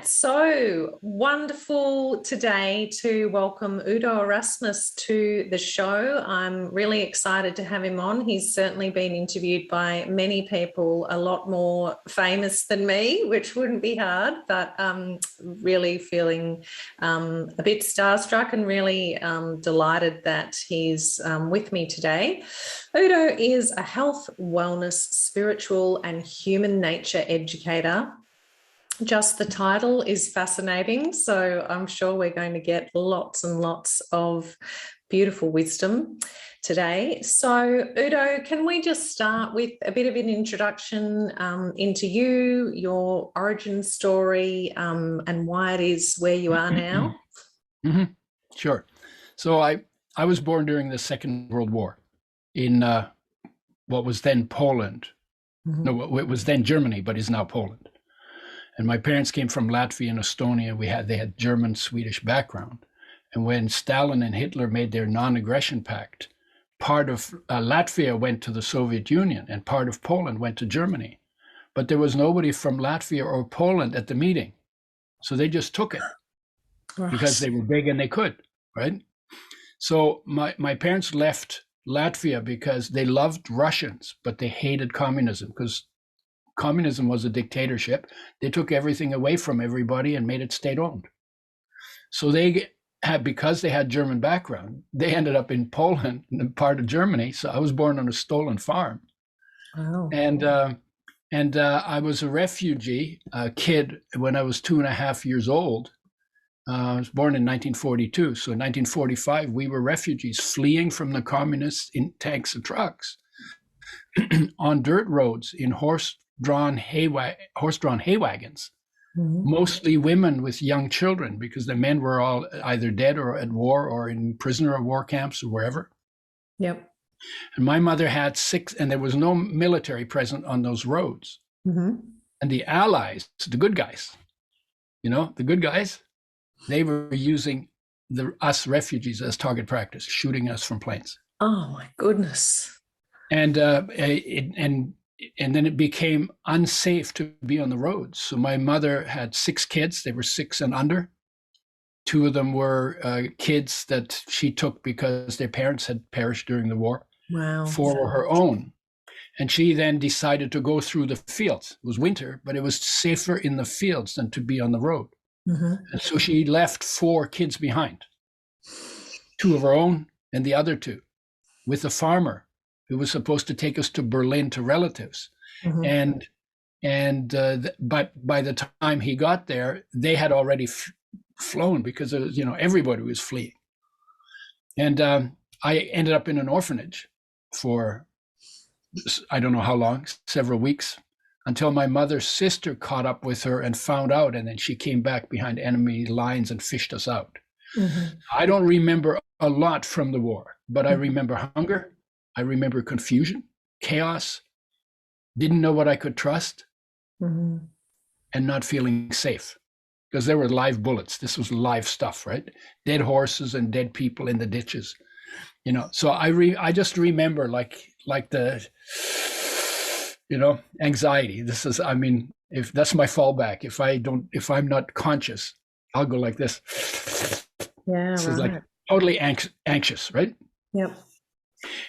right, so wonderful today to welcome Udo Erasmus to the show. I'm really excited to have him on. He's certainly been interviewed by many people, a lot more famous than me, which wouldn't be hard, but really feeling a bit starstruck and really delighted that he's with me today. Udo is a health, wellness, spiritual and human nature educator. Just the title is fascinating, so I'm sure we're going to get lots and lots of beautiful wisdom today. So Udo, can we just start with a bit of an introduction into you, your origin story, and why it is where you are now? Sure. So I was born during the Second World War in what was then Poland. No, it was then Germany, but is now Poland. And my parents came from Latvia and Estonia. They had German-Swedish background. And when Stalin and Hitler made their non-aggression pact, part of Latvia went to the Soviet Union and part of Poland went to Germany. But there was nobody from Latvia or Poland at the meeting. So they just took it because they were big and they could, right? So my parents left Latvia because they loved Russians, but they hated communism because communism was a dictatorship. They took everything away from everybody and made it state-owned. So because they had German background, they ended up in Poland, in part of Germany. So I was born on a stolen farm. Wow. And I was a refugee kid when I was 2.5 years old. I was born in 1942. So in 1945, we were refugees fleeing from the communists in tanks and trucks on dirt roads in horse-drawn hay wagons, mostly women with young children, because the men were all either dead or at war or in prisoner of war camps or wherever. Yep. And my mother had 6, and there was no military present on those roads. And the Allies, the good guys, the good guys, they were using us refugees as target practice, shooting us from planes. Oh my goodness. And then it became unsafe to be on the roads. So my mother had 6 kids. They were 6 and under. 2 of them were kids that she took because their parents had perished during the war. Wow. 4 were her own. And she then decided to go through the fields. It was winter, but it was safer in the fields than to be on the road. And so she left 4 kids behind, 2 of her own and the other 2, with a farmer who was supposed to take us to Berlin to relatives. And by the time he got there, they had already flown because everybody was fleeing. And I ended up in an orphanage for, I don't know how long, several weeks, until my mother's sister caught up with her and found out. And then she came back behind enemy lines and fished us out. I don't remember a lot from the war, but I remember hunger. I remember confusion, chaos, didn't know what I could trust, and not feeling safe because there were live bullets. This was live stuff, right? Dead horses and dead people in the ditches, So I just remember like the, anxiety. This is, if that's my fallback, if I'm not conscious, I'll go like this. Yeah, this is like totally anxious, right? Yep.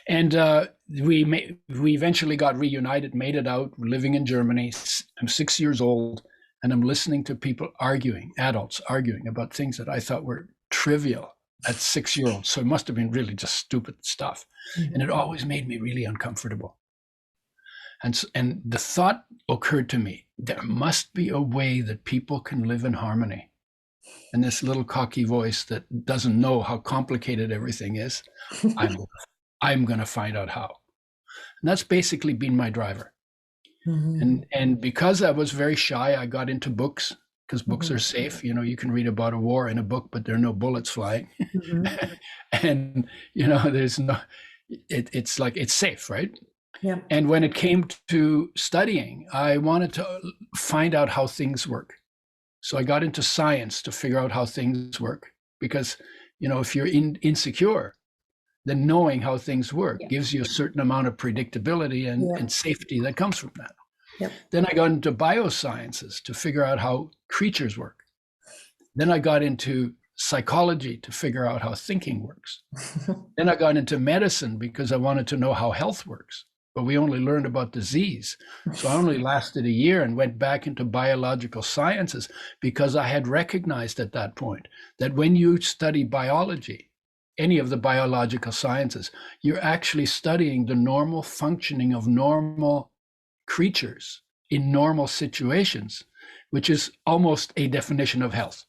And we eventually got reunited, made it out, living in Germany. I'm 6 years old, and I'm listening to people adults arguing about things that I thought were trivial at 6-year-olds. So it must have been really just stupid stuff. And it always made me really uncomfortable. And the thought occurred to me, there must be a way that people can live in harmony. And this little cocky voice that doesn't know how complicated everything is, I'm going to find out how. And that's basically been my driver. And because I was very shy, I got into books because books are safe. You can read about a war in a book, but there are no bullets flying. And, there's no, it's like, it's safe, right? Yeah. And when it came to studying, I wanted to find out how things work. So I got into science to figure out how things work because, if you're insecure, then knowing how things work gives you a certain amount of predictability and safety that comes from that. Then I got into biosciences to figure out how creatures work. Then I got into psychology to figure out how thinking works. Then I got into medicine because I wanted to know how health works. But we only learned about disease. So I only lasted a year and went back into biological sciences because I had recognized at that point that when you study biology, any of the biological sciences, you're actually studying the normal functioning of normal creatures in normal situations, which is almost a definition of health,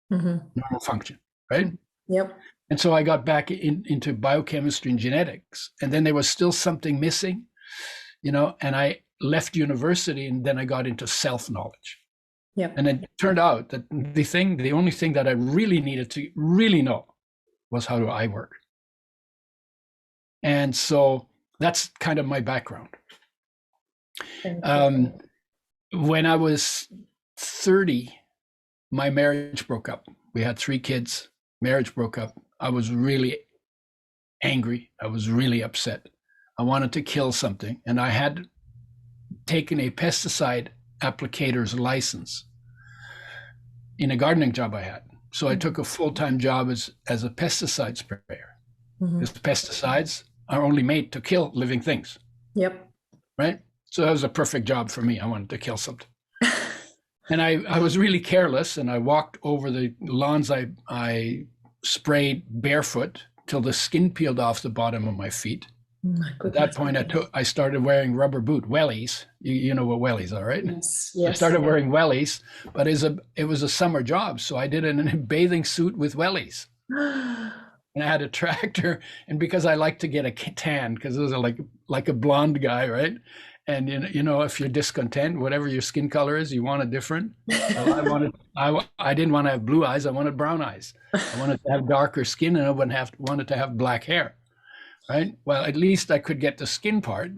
normal function, right? Yep. And so I got back into biochemistry and genetics, and then there was still something missing, and I left university, and then I got into self-knowledge. Yep. And it turned out that the only thing that I really needed to really know was how do I work. And so that's kind of my background. When I was 30, my marriage broke up. We had 3 kids, marriage broke up. I was really angry. I was really upset. I wanted to kill something, and I had taken a pesticide applicator's license in a gardening job I had. So I took a full-time job as a pesticide sprayer. Because pesticides are only made to kill living things. Yep. Right? So that was a perfect job for me. I wanted to kill something. And I was really careless, and I walked over the lawns. I sprayed barefoot till the skin peeled off the bottom of my feet. At that point, I started wearing rubber boot wellies. You know what wellies are, right? Yes. I started wearing wellies, but it was a summer job, so I did it in a bathing suit with wellies. And I had a tractor, and because I like to get a tan, because it was like a blonde guy, right? And if you're discontent, whatever your skin color is, you want it different. Well, I didn't want to have blue eyes. I wanted brown eyes. I wanted to have darker skin, and I wanted to have black hair. Right? Well, at least I could get the skin part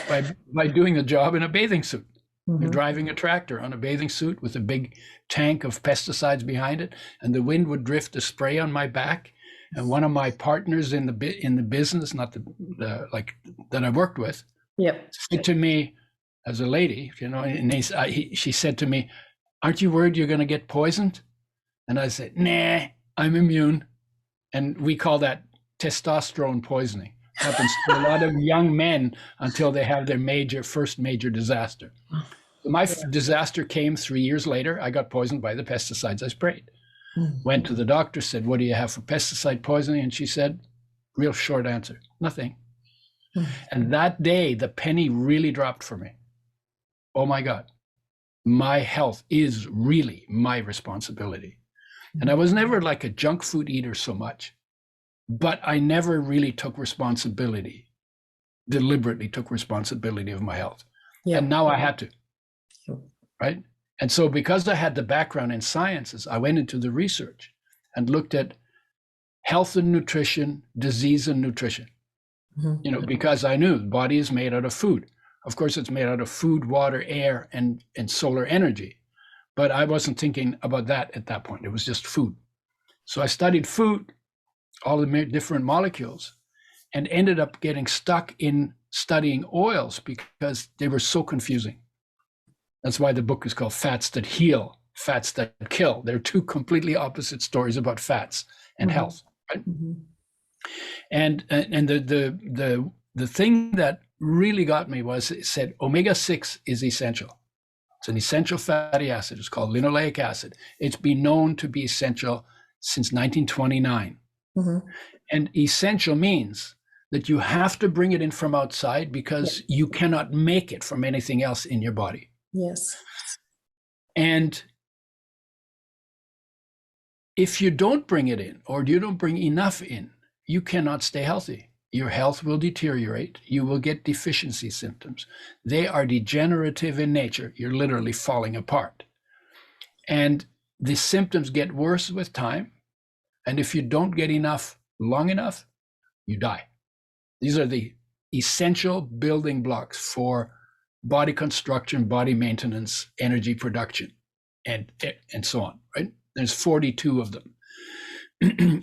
by doing the job in a bathing suit. You're driving a tractor on a bathing suit with a big tank of pesticides behind it, and the wind would drift the spray on my back. And one of my partners in the business, not the that I worked with, said to me, as a lady, and she said to me, "Aren't you worried you're going to get poisoned?" And I said, "Nah, I'm immune." And we call that testosterone poisoning. Happens to a lot of young men until they have their first major disaster. My disaster came 3 years later. I got poisoned by the pesticides I sprayed. Went to the doctor, said, "What do you have for pesticide poisoning?" And she said, real short answer, "Nothing." And that day, the penny really dropped for me. Oh my God, my health is really my responsibility. And I was never like a junk food eater so much, but I never really took responsibility, deliberately took responsibility of my health. And now I had to, right? And so because I had the background in sciences, I went into the research and looked at health and nutrition, disease and nutrition, because I knew the body is made out of food. Of course, it's made out of food, water, air, and solar energy. But I wasn't thinking about that at that point. It was just food. So I studied food, all the different molecules, and ended up getting stuck in studying oils because they were so confusing. That's why the book is called Fats That Heal, Fats That Kill. They're 2 completely opposite stories about fats and health. Right? And the thing that really got me was it said omega-6 is essential. It's an essential fatty acid. It's called linoleic acid. It's been known to be essential since 1929. And essential means that you have to bring it in from outside because you cannot make it from anything else in your body. Yes. And if you don't bring it in, or you don't bring enough in, you cannot stay healthy. Your health will deteriorate. You will get deficiency symptoms. They are degenerative in nature. You're literally falling apart. And the symptoms get worse with time. And if you don't get enough long enough, you die. These are the essential building blocks for body construction, body maintenance, energy production, and so on, right? There's 42 of them.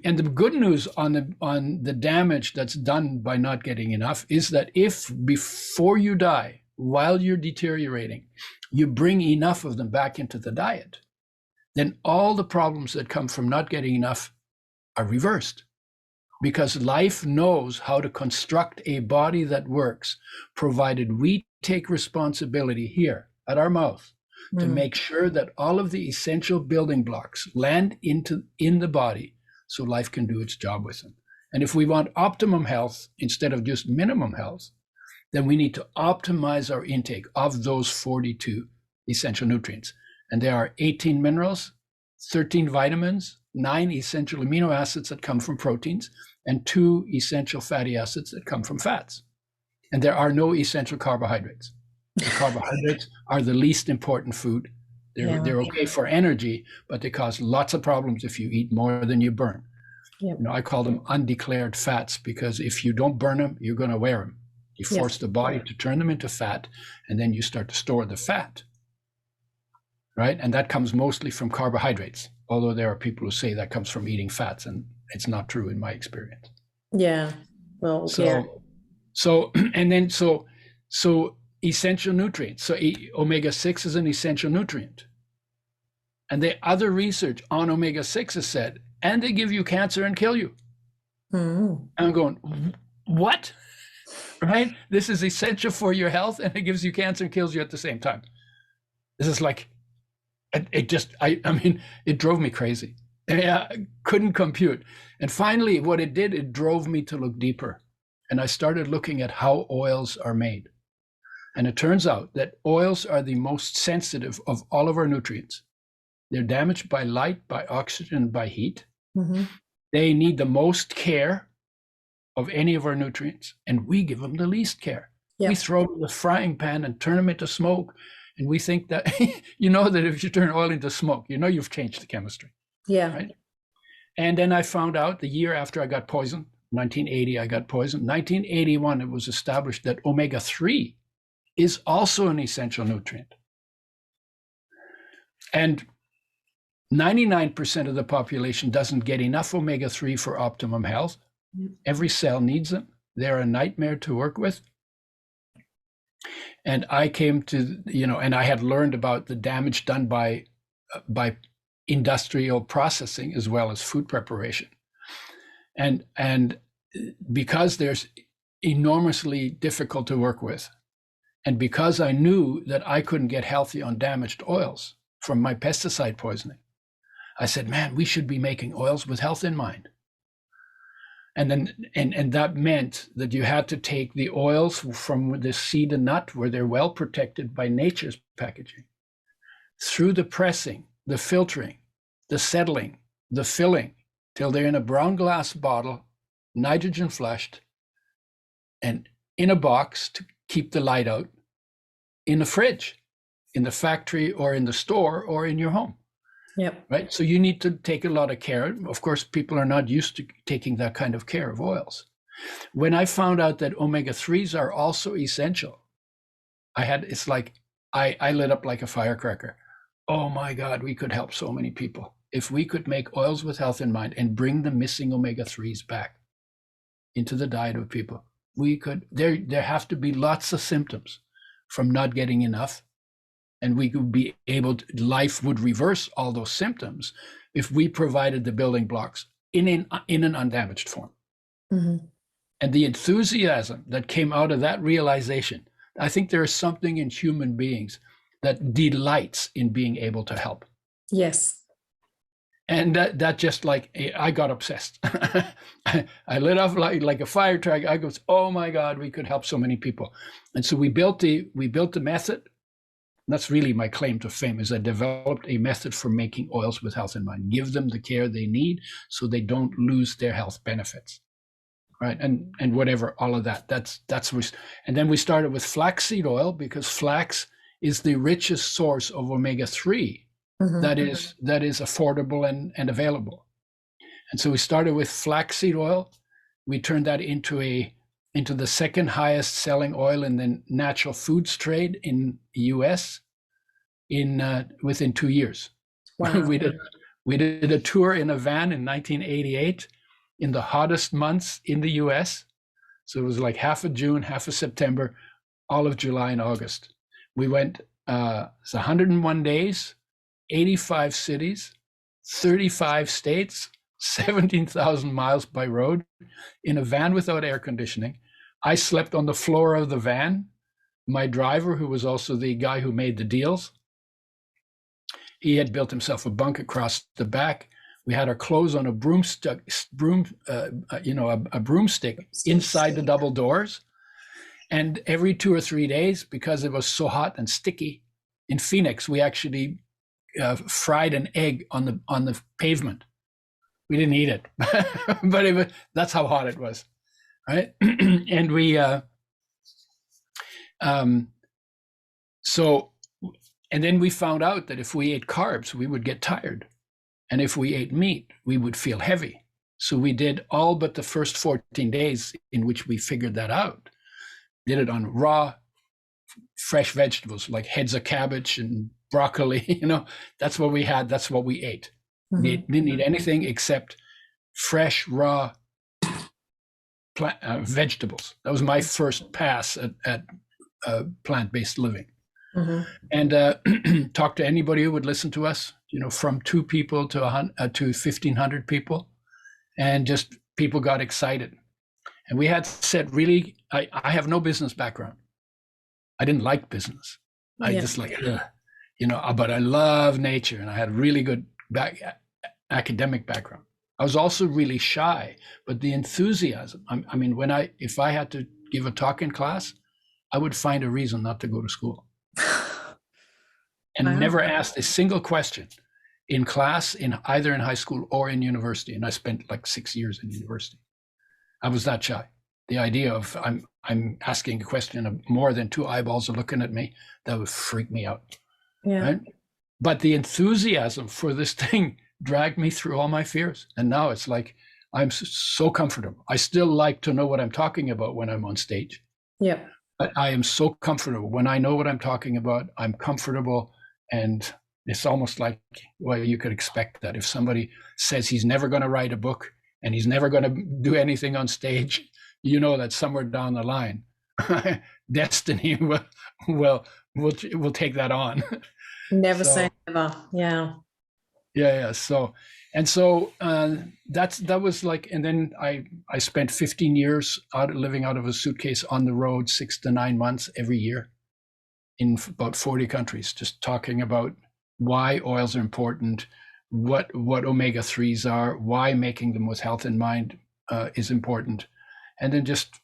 And the good news on the damage that's done by not getting enough is that if before you die, while you're deteriorating, you bring enough of them back into the diet, then all the problems that come from not getting enough are reversed. Because life knows how to construct a body that works, provided we take responsibility here at our mouth to make sure that all of the essential building blocks land in the body so life can do its job with them. And if we want optimum health instead of just minimum health, then we need to optimize our intake of those 42 essential nutrients. And there are 18 minerals, 13 vitamins, 9 essential amino acids that come from proteins, and 2 essential fatty acids that come from fats. And there are no essential carbohydrates. The carbohydrates are the least important food. They're okay for energy, but they cause lots of problems if you eat more than you burn. Yep. I call them undeclared fats, because if you don't burn them, you're going to wear them. You force the body to turn them into fat, and then you start to store the fat, right? And that comes mostly from carbohydrates, although there are people who say that comes from eating fats, and it's not true in my experience. Yeah. Well, So essential nutrients. So omega-6 is an essential nutrient. And the other research on omega-6 has said, and they give you cancer and kill you. I'm going, what? Right? This is essential for your health, and it gives you cancer and kills you at the same time. This is like, it drove me crazy. I couldn't compute. And finally, what it did, it drove me to look deeper. And I started looking at how oils are made. And it turns out that oils are the most sensitive of all of our nutrients. They're damaged by light, by oxygen, by heat. They need the most care of any of our nutrients, and we give them the least care. We throw them in the frying pan and turn them into smoke. And we think that, that if you turn oil into smoke, you've changed the chemistry. Yeah. Right? And then I found out the year after I got poisoned, 1980, I got poisoned. 1981, it was established that omega-3 is also an essential nutrient. And 99% of the population doesn't get enough omega-3 for optimum health. Every cell needs them. They're a nightmare to work with. And I came to, and I had learned about the damage done by industrial processing as well as food preparation. And because they're enormously difficult to work with, and because I knew that I couldn't get healthy on damaged oils from my pesticide poisoning, I said, man, we should be making oils with health in mind. And then, and that meant that you had to take the oils from the seed and nut, where they're well protected by nature's packaging, through the pressing, the filtering, the settling, the filling, till they're in a brown glass bottle, nitrogen flushed, and in a box to keep the light out, in a fridge, in the factory or in the store or in your home. Yep. Right. So you need to take a lot of care. Of course, people are not used to taking that kind of care of oils. When I found out that omega-3s are also essential, it's like I lit up like a firecracker. Oh my God, we could help so many people. If we could make oils with health in mind and bring the missing omega-3s back into the diet of people, we could, there have to be lots of symptoms from not getting enough. And we could be able to, life would reverse all those symptoms if we provided the building blocks in an undamaged form. And the enthusiasm that came out of that realization, I think there is something in human beings that delights in being able to help. Yes. And that just like, I got obsessed. I lit off like a fire truck. I goes, oh my God, we could help so many people. And so we built the method. That's really my claim to fame, is I developed a method for making oils with health in mind. Give them the care they need so they don't lose their health benefits, right? And whatever, all of that. And then we started with flaxseed oil, because flax is the richest source of omega-3 that is affordable and available. And so we started with flaxseed oil. We turned that into the second highest selling oil in the natural foods trade in the US within 2 years. Wow. we did a tour in a van in 1988 in the hottest months in the US. So it was like half of June, half of September, all of July and August. We went, it's 101 days. 85 cities, 35 states, 17,000 miles by road in a van without air conditioning. I slept on the floor of the van. My driver, who was also the guy who made the deals, he had built himself a bunk across the back. We had our clothes on a broomstick inside the double doors. And every 2 or 3 days, because it was so hot and sticky, in Phoenix, we actually fried an egg on the pavement. We didn't eat it, but that's how hot it was, right? And we and then we found out that if we ate carbs, we would get tired, and if we ate meat, we would feel heavy. So we did all but the first 14 days in which we figured that out. Did it on raw, fresh vegetables like heads of cabbage and broccoli. That's what we had. That's what we ate. Mm-hmm. We didn't eat anything except fresh, raw vegetables. That was my first pass at plant-based living. Mm-hmm. And talk to anybody who would listen to us. From 2 people to 1,500 people, and just people got excited. And we had said, really, I have no business background. I didn't like business. I just but I love nature, and I had a really good academic background. I was also really shy, but the enthusiasm. I mean, if I had to give a talk in class, I would find a reason not to go to school, and never asked a single question in class, either in high school or in university. And I spent like 6 years in university. I was that shy. The idea of I'm asking a question of more than 2 eyeballs are looking at me, that would freak me out. Yeah. Right? But the enthusiasm for this thing dragged me through all my fears. And now it's like, I'm so comfortable. I still like to know what I'm talking about when I'm on stage. Yeah. But I am so comfortable. When I know what I'm talking about, I'm comfortable. And it's almost like, well, you could expect that if somebody says he's never going to write a book and he's never going to do anything on stage, that somewhere down the line, destiny will take that on. Never say never. Yeah. Yeah. So that was like, and then I spent 15 years living out of a suitcase on the road, 6 to 9 months every year in about 40 countries, just talking about why oils are important, what omega-3s are, why making them with health in mind is important. And then just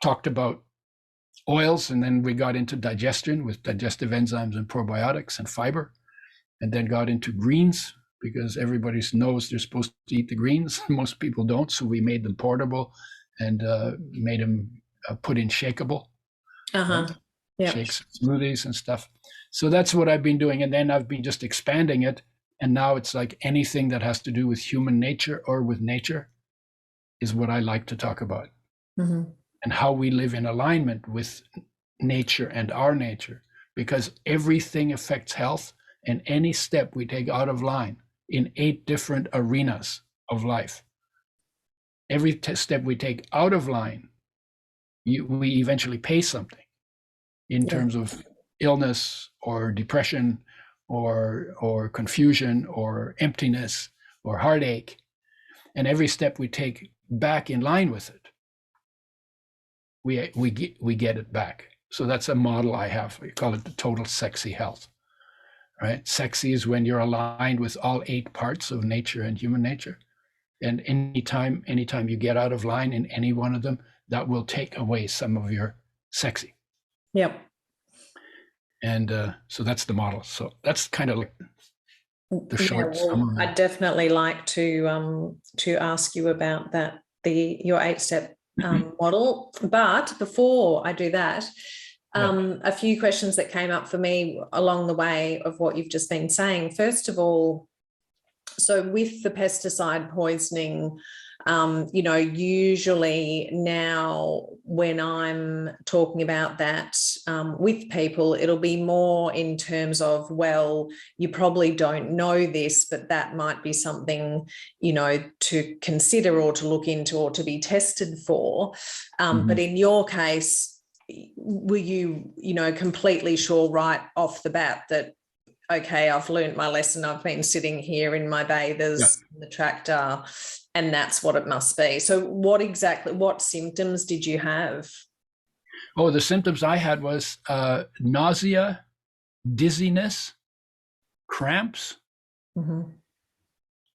talked about oils. And then we got into digestion with digestive enzymes and probiotics and fiber, and then got into greens because everybody knows they're supposed to eat the greens. Most people don't. So we made them portable and made them put in shakeable. Right? Yep. Shakes, smoothies and stuff. So that's what I've been doing. And then I've been just expanding it. And now it's like anything that has to do with human nature or with nature is what I like to talk about. Mm-hmm. And how we live in alignment with nature and our nature, because everything affects health, and any step we take out of line in 8 different arenas of life, every step we take out of line, we eventually pay something in terms of illness or depression or confusion or emptiness or heartache. And every step we take back in line with it, we get it back. So that's a model I have. We call it the total sexy health, right? Sexy is when you're aligned with all 8 parts of nature and human nature. And anytime you get out of line in any one of them, that will take away some of your sexy. Yep. And so that's the model. So that's kind of like the short summary. I'd definitely like to ask you about that, your 8-step model. But before I do that, a few questions that came up for me along the way of what you've just been saying. First of all, so with the pesticide poisoning, usually now when I'm talking about that with people, it'll be more in terms of, well, you probably don't know this, but that might be something, to consider or to look into or to be tested for. But in your case, were you, completely sure right off the bat that, okay, I've learned my lesson. I've been sitting here in my bathers, in the tractor, and that's what it must be. So what symptoms did you have? Oh, the symptoms I had was nausea, dizziness, cramps,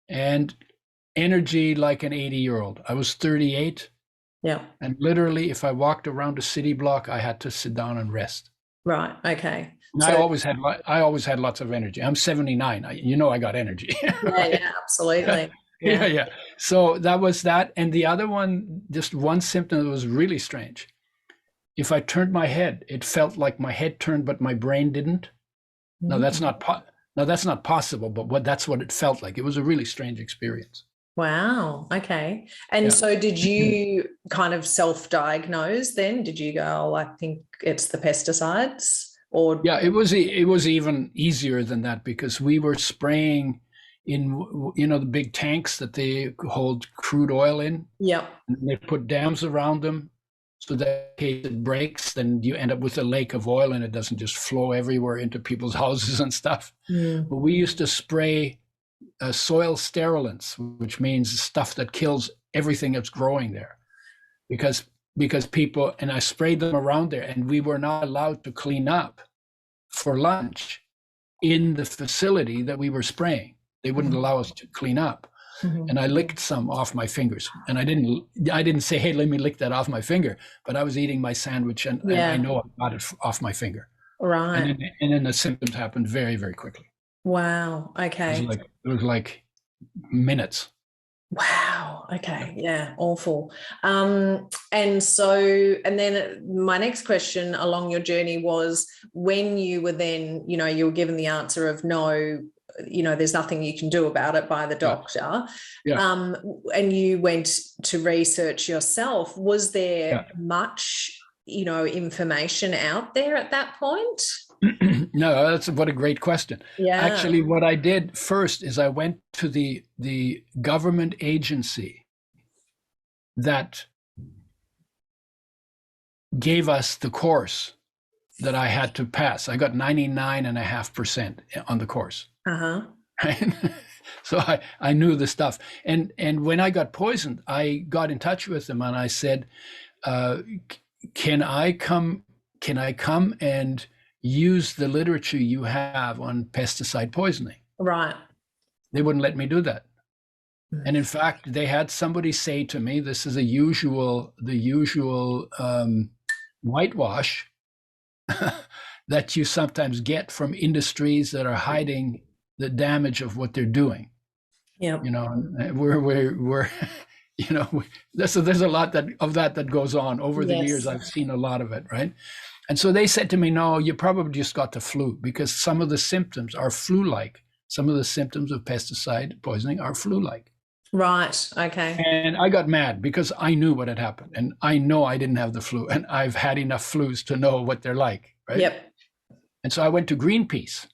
and energy like an 80-year-old. I was 38. Yeah. And literally, if I walked around a city block, I had to sit down and rest. Right. Okay. And so, I always had lots of energy. I'm 79. I got energy. Right? Yeah, absolutely. Yeah. So that was that. And the other one, just one symptom that was really strange. If I turned my head, it felt like my head turned, but my brain didn't. No, that's not possible. But that's what it felt like. It was a really strange experience. Wow. Okay. And so did you kind of self-diagnose then? Did you go, oh, I think it's the pesticides? Or yeah, it was even easier than that, because we were spraying in, the big tanks that they hold crude oil in. Yeah. And they put dams around them so that in case it breaks, then you end up with a lake of oil and it doesn't just flow everywhere into people's houses and stuff. But we used to spray soil sterilants, which means stuff that kills everything that's growing there, because people, and I sprayed them around there, and we were not allowed to clean up for lunch in the facility that we were spraying. They wouldn't allow us to clean up. And I licked some off my fingers, and I didn't say, hey, let me lick that off my finger, but I was eating my sandwich, and I know I got it off my finger. Right. And then the symptoms happened very, very quickly. Wow. Okay. It was like minutes. Wow. Okay. Yeah. Awful. And then my next question along your journey was, when you were then, you were given the answer of no, there's nothing you can do about it by the doctor. Yeah. And you went to research yourself. Was there much, information out there at that point? No, what a great question. Yeah. Actually, what I did first is I went to the government agency that gave us the course that I had to pass. I got 99.5% on the course. Right? So I knew the stuff. And when I got poisoned, I got in touch with them and I said, can I come and use the literature you have on pesticide poisoning? Right. They wouldn't let me do that. And in fact, they had somebody say to me, this is the usual whitewash that you sometimes get from industries that are hiding the damage of what they're doing. Yeah. We're so there's a lot of that goes on over the years. I've seen a lot of it, right? And so they said to me, no, you probably just got the flu, because some of the symptoms are flu-like. Some of the symptoms of pesticide poisoning are flu-like. Right. Okay. And I got mad because I knew what had happened, and I know I didn't have the flu, and I've had enough flus to know what they're like, right? Yep. And so I went to Greenpeace.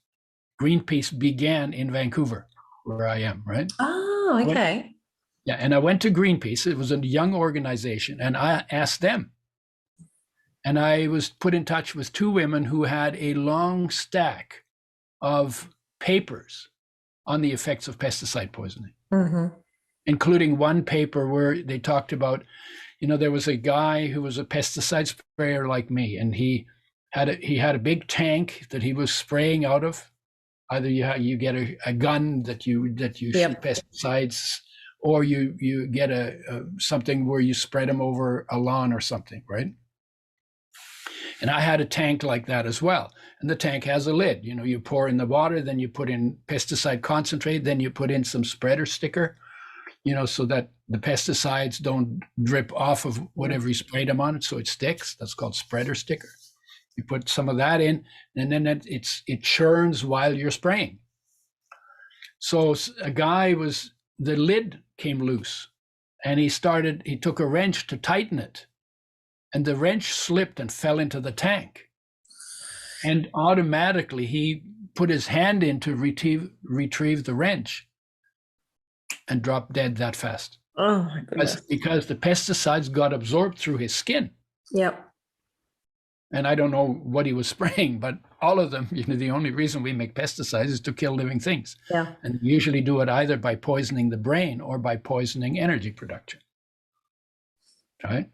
Greenpeace began in Vancouver, where I am, right? Oh, okay. And I went to Greenpeace. It was a young organization, and I asked them. And I was put in touch with two women who had a long stack of papers on the effects of pesticide poisoning, including one paper where they talked about, there was a guy who was a pesticide sprayer like me, and he had a big tank that he was spraying out of. Either you get a gun that you shoot pesticides, or you get something where you spread them over a lawn or something, right? And I had a tank like that as well. And the tank has a lid. You pour in the water, then you put in pesticide concentrate, then you put in some spreader sticker, so that the pesticides don't drip off of whatever you sprayed them on, so it sticks. That's called spreader sticker. You put some of that in, and then it churns while you're spraying. So the lid came loose, and he took a wrench to tighten it. And the wrench slipped and fell into the tank. And automatically he put his hand in to retrieve the wrench and dropped dead that fast. Oh my goodness. Because the pesticides got absorbed through his skin. Yep. And I don't know what he was spraying, but all of them, the only reason we make pesticides is to kill living things. Yeah. And we usually do it either by poisoning the brain or by poisoning energy production. Right?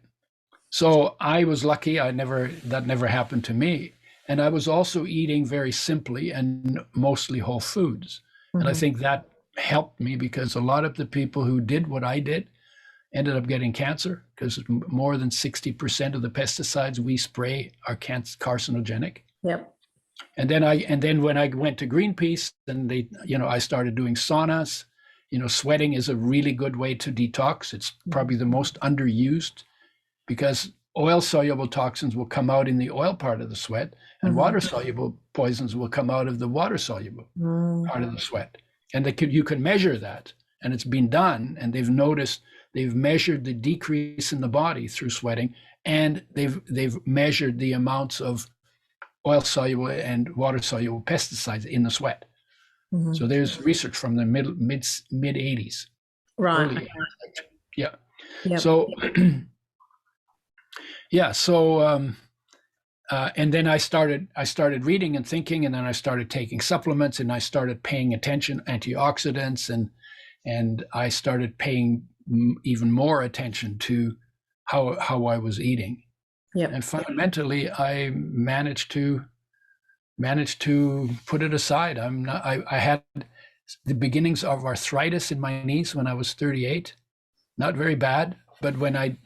So I was lucky. That never happened to me. And I was also eating very simply and mostly whole foods. And I think that helped me, because a lot of the people who did what I did ended up getting cancer, because more than 60% of the pesticides we spray are carcinogenic. Yep. And then when I went to Greenpeace, and I started doing saunas. Sweating is a really good way to detox. It's probably the most underused, because oil-soluble toxins will come out in the oil part of the sweat, and water-soluble poisons will come out of the water-soluble part of the sweat. And you can measure that, and it's been done, and they've measured the decrease in the body through sweating, and they've measured the amounts of oil-soluble and water-soluble pesticides in the sweat. So there's research from the mid 80s. Right. Early 80s. Yeah. Yep. So and then I started reading and thinking, and then I started taking supplements, and I started paying attention, antioxidants, and I started paying even more attention to how I was eating. Yep. And fundamentally, I managed to put it aside. I had the beginnings of arthritis in my knees when I was 38. Not very bad, but when I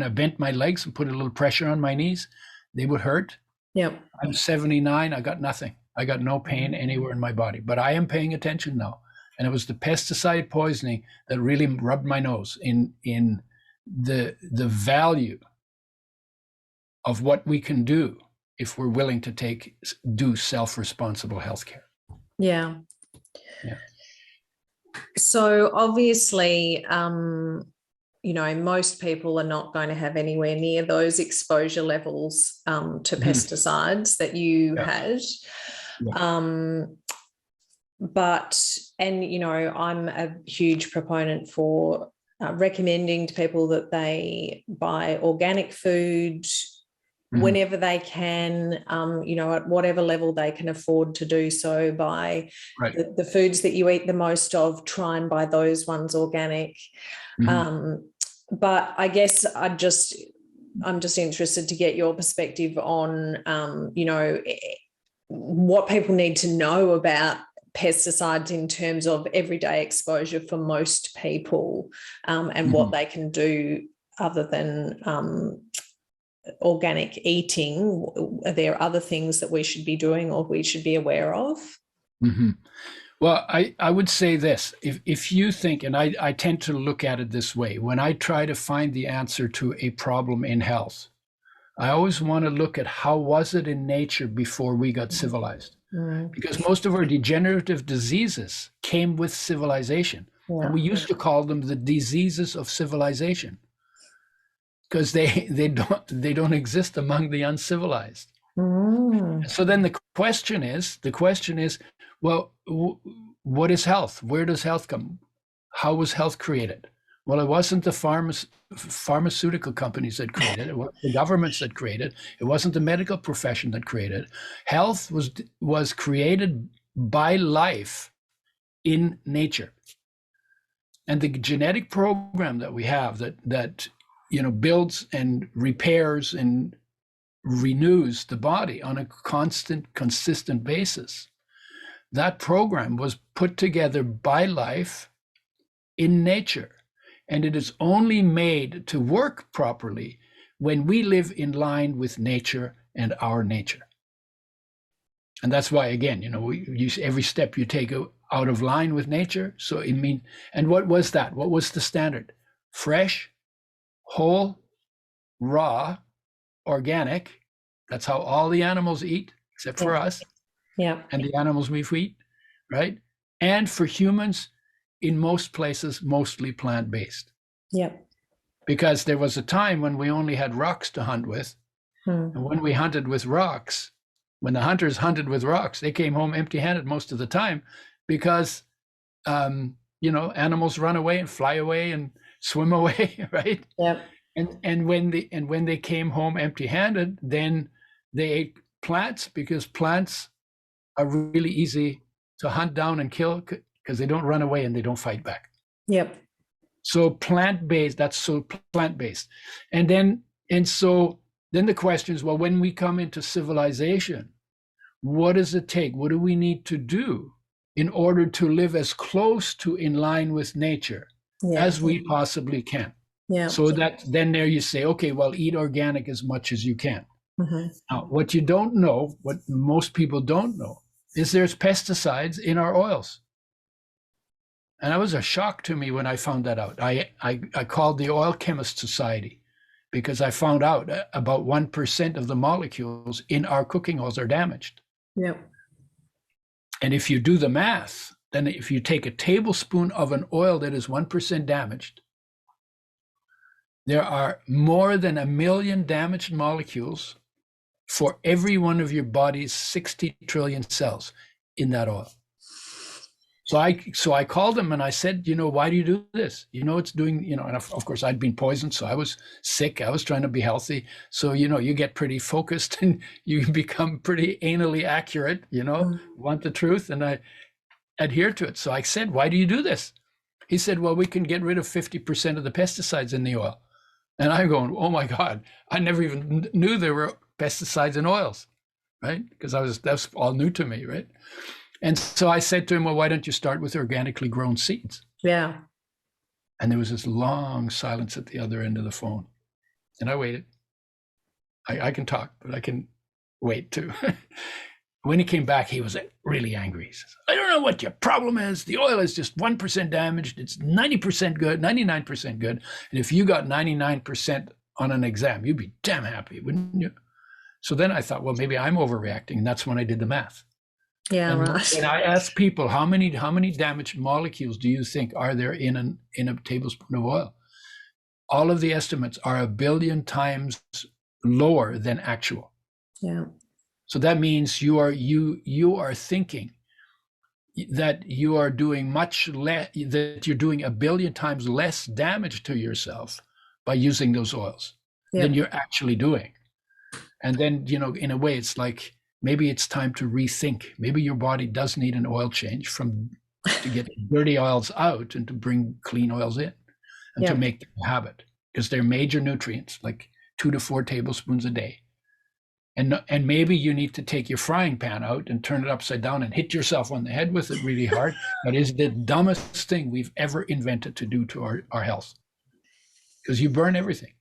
bent my legs and put a little pressure on my knees, they would hurt. Yep. I'm 79. I got nothing. I got no pain anywhere in my body. But I am paying attention now. And it was the pesticide poisoning that really rubbed my nose in the value of what we can do if we're willing to do self-responsible healthcare. Yeah. Yeah. So obviously, most people are not going to have anywhere near those exposure levels to pesticides that you had. Yeah. I'm a huge proponent for recommending to people that they buy organic food whenever they can, at whatever level they can afford to do so. By the foods that you eat the most of, try and buy those ones organic. But I guess I'm just interested to get your perspective on, what people need to know about pesticides in terms of everyday exposure for most people, and what they can do other than organic eating. Are there other things that we should be doing or we should be aware of? Well, I would say this. If you think, and I tend to look at it this way, when I try to find the answer to a problem in health, I always want to look at how was it in nature before we got civilized. Because most of our degenerative diseases came with civilization. And we used to call them the diseases of civilization, because they don't exist among the uncivilized. So then the question is, well, what is health? Where does health come? How was health created? Well, it wasn't the pharmaceutical companies that created it. It wasn't the governments that created it. It wasn't the medical profession that created it. Health was created by life in nature. And the genetic program that we have that builds and repairs and renews the body on a consistent basis, that program was put together by life in nature. And it is only made to work properly when we live in line with nature and our nature. And that's why, again, every step you take out of line with nature. So and what was that? What was the standard? Fresh, whole, raw, organic. That's how all the animals eat, except for us. Yeah. And the animals we eat, right? And for humans, in most places, mostly plant-based. Yeah. Because there was a time when we only had rocks to hunt with. And when we hunted with rocks, when the hunters hunted with rocks, they came home empty-handed most of the time, because, animals run away and fly away and swim away, right? Yeah. And when they came home empty-handed, then They ate plants because plants are really easy to hunt down and kill because they don't run away and they don't fight back. Yep. So plant-based, that's so plant-based. And so then the question is, well, when we come into civilization, what does it take? What do we need to do in order to live as close to in line with nature as we possibly can? Yeah. So that then there you say, okay, well, eat organic as much as you can. Mm-hmm. Now, what you don't know, what most people don't know, is there's pesticides in our oils. And that was a shock to me when I found that out. I called the Oil Chemist Society because I found out about 1% of the molecules in our cooking oils are damaged. Yep. And if you do the math, then if you take a tablespoon of an oil that is 1% damaged, there are more than 1 million damaged molecules for every one of your body's 60 trillion cells in that oil. So I called them and I said, why do you do this? It's doing, and of course I'd been poisoned. So I was sick. I was trying to be healthy. So, you get pretty focused and you become pretty anally accurate, want the truth. And I adhere to it. So I said, why do you do this? He said, well, we can get rid of 50% of the pesticides in the oil. And I'm going, oh my God, I never even knew there were pesticides in oils, right? Because that's all new to me, right? And so I said to him, well, why don't you start with organically grown seeds? Yeah. And there was this long silence at the other end of the phone. And I waited. I can talk, but I can wait too. When he came back, he was really angry. He says, I don't know what your problem is. The oil is just 1% damaged. It's 90% good, 99% good. And if you got 99% on an exam, you'd be damn happy, wouldn't you? So then I thought, well, maybe I'm overreacting. And that's when I did the math. Yeah, right. And I asked people, how many damaged molecules do you think are there in a tablespoon of oil? All of the estimates are 1 billion times lower than actual. Yeah. So that means you are thinking that you are doing much less, that you're doing 1 billion times less damage to yourself by using those oils than you're actually doing. And then, in a way, it's like, maybe it's time to rethink. Maybe your body does need an oil change to get dirty oils out and to bring clean oils in and to make them a habit, because they're major nutrients, like 2 to 4 tablespoons a day. And maybe you need to take your frying pan out and turn it upside down and hit yourself on the head with it really hard. That is the dumbest thing we've ever invented to do to our health, because you burn everything,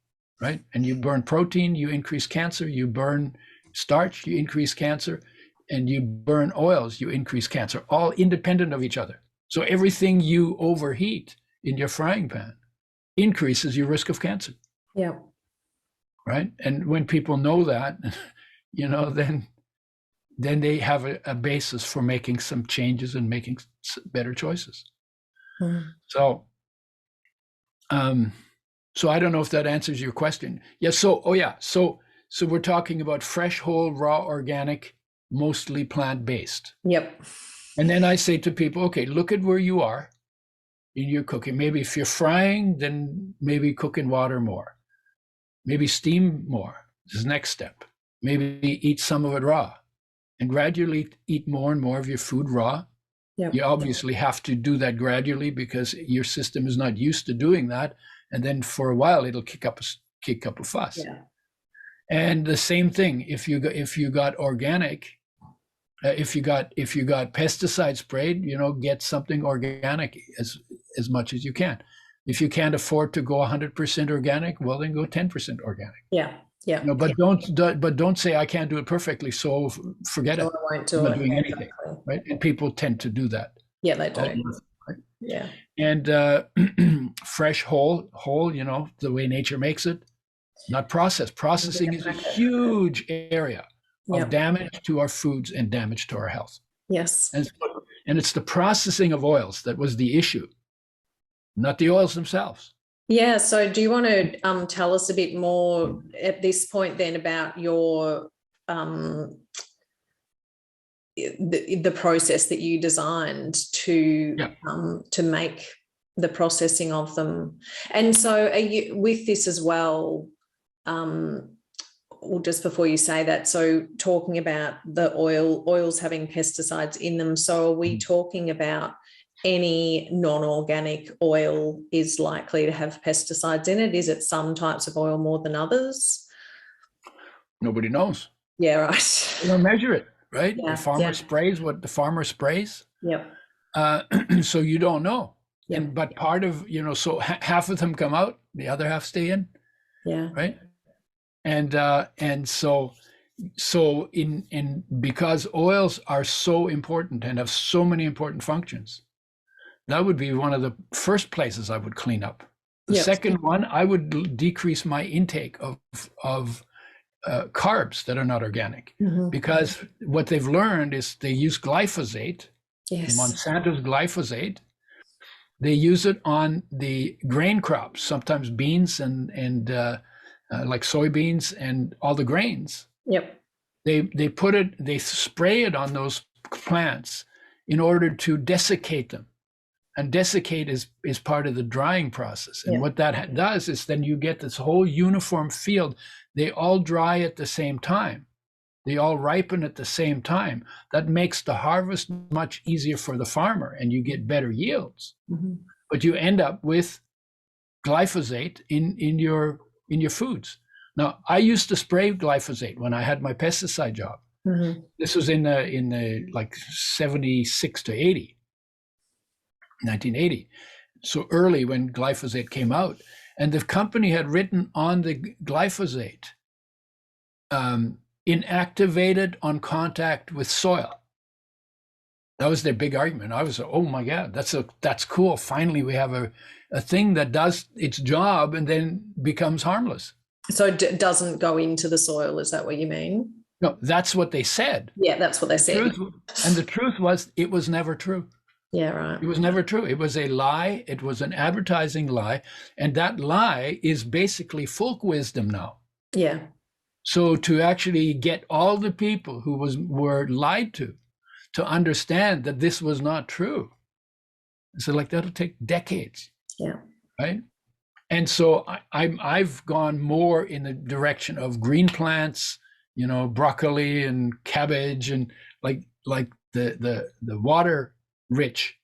right? And you burn protein, you increase cancer. You burn starch, you increase cancer, and you burn oils, you increase cancer, all independent of each other. So everything you overheat in your frying pan increases your risk of cancer. Yeah. Right. And when people know that, then they have a basis for making some changes and making better choices. Mm. So I don't know if that answers your question. Yeah. So we're talking about fresh, whole, raw, organic, mostly plant-based. Yep. And then I say to people, okay, look at where you are in your cooking. Maybe if you're frying, then maybe cook in water more. Maybe steam more. This is the next step. Maybe eat some of it raw and gradually eat more and more of your food raw. Yep. You obviously have to do that gradually because your system is not used to doing that. And then for a while, it'll kick up a fuss. Yeah. And the same thing, if you got organic, if you got pesticide sprayed, get something organic as much as you can. If you can't afford to go 100% organic, well, then go 10% organic. Yeah, yeah. But don't say I can't do it perfectly, so forget it. I won't do I'm it. not doing anything, right? And people tend to do that. Yeah, they do. Right? Yeah. And fresh, whole, the way nature makes it. Not processed. Processing is a huge area of damage to our foods and damage to our health. Yes. And it's the processing of oils that was the issue, not the oils themselves. Yeah. So do you want to tell us a bit more at this point then about your the process that you designed to make the processing of them? And so are you with this as well? well, just before you say that, so talking about the oils having pesticides in them, so are we talking about any non-organic oil is likely to have pesticides in it? Is it some types of oil more than others? Nobody knows. Yeah, right. You don't measure it, right? Yeah, The farmer sprays what the farmer sprays. Yep. So you don't know. Yep. But part of, so half of them come out, the other half stay in. Yeah. Right. And so because oils are so important and have so many important functions, that would be one of the first places I would clean up. The second one, I would decrease my intake of carbs that are not organic, because what they've learned is they use glyphosate, Monsanto's glyphosate. They use it on the grain crops, sometimes beans and like soybeans and all the grains. Yep. They spray it on those plants in order to desiccate them. And desiccate is part of the drying process. And what that does is then you get this whole uniform field. They all dry at the same time. They all ripen at the same time. That makes the harvest much easier for the farmer, and you get better yields. But you end up with glyphosate in your foods. Now, I used to spray glyphosate when I had my pesticide job. This was in the like 76 to 80. 1980, so early when glyphosate came out, and the company had written on the glyphosate, inactivated on contact with soil. That was their big argument. I was, oh my God, that's cool. Finally, we have a thing that does its job and then becomes harmless. So it doesn't go into the soil. Is that what you mean? No, that's what they said. Yeah, that's what they said. And the truth was, it was never true. Yeah, right. It was never true. It was a lie. It was an advertising lie. And that lie is basically folk wisdom now. Yeah. So to actually get all the people who were lied to understand that this was not true, so like that'll take decades. Yeah. Right. And so I've gone more in the direction of green plants, broccoli and cabbage and like the water rich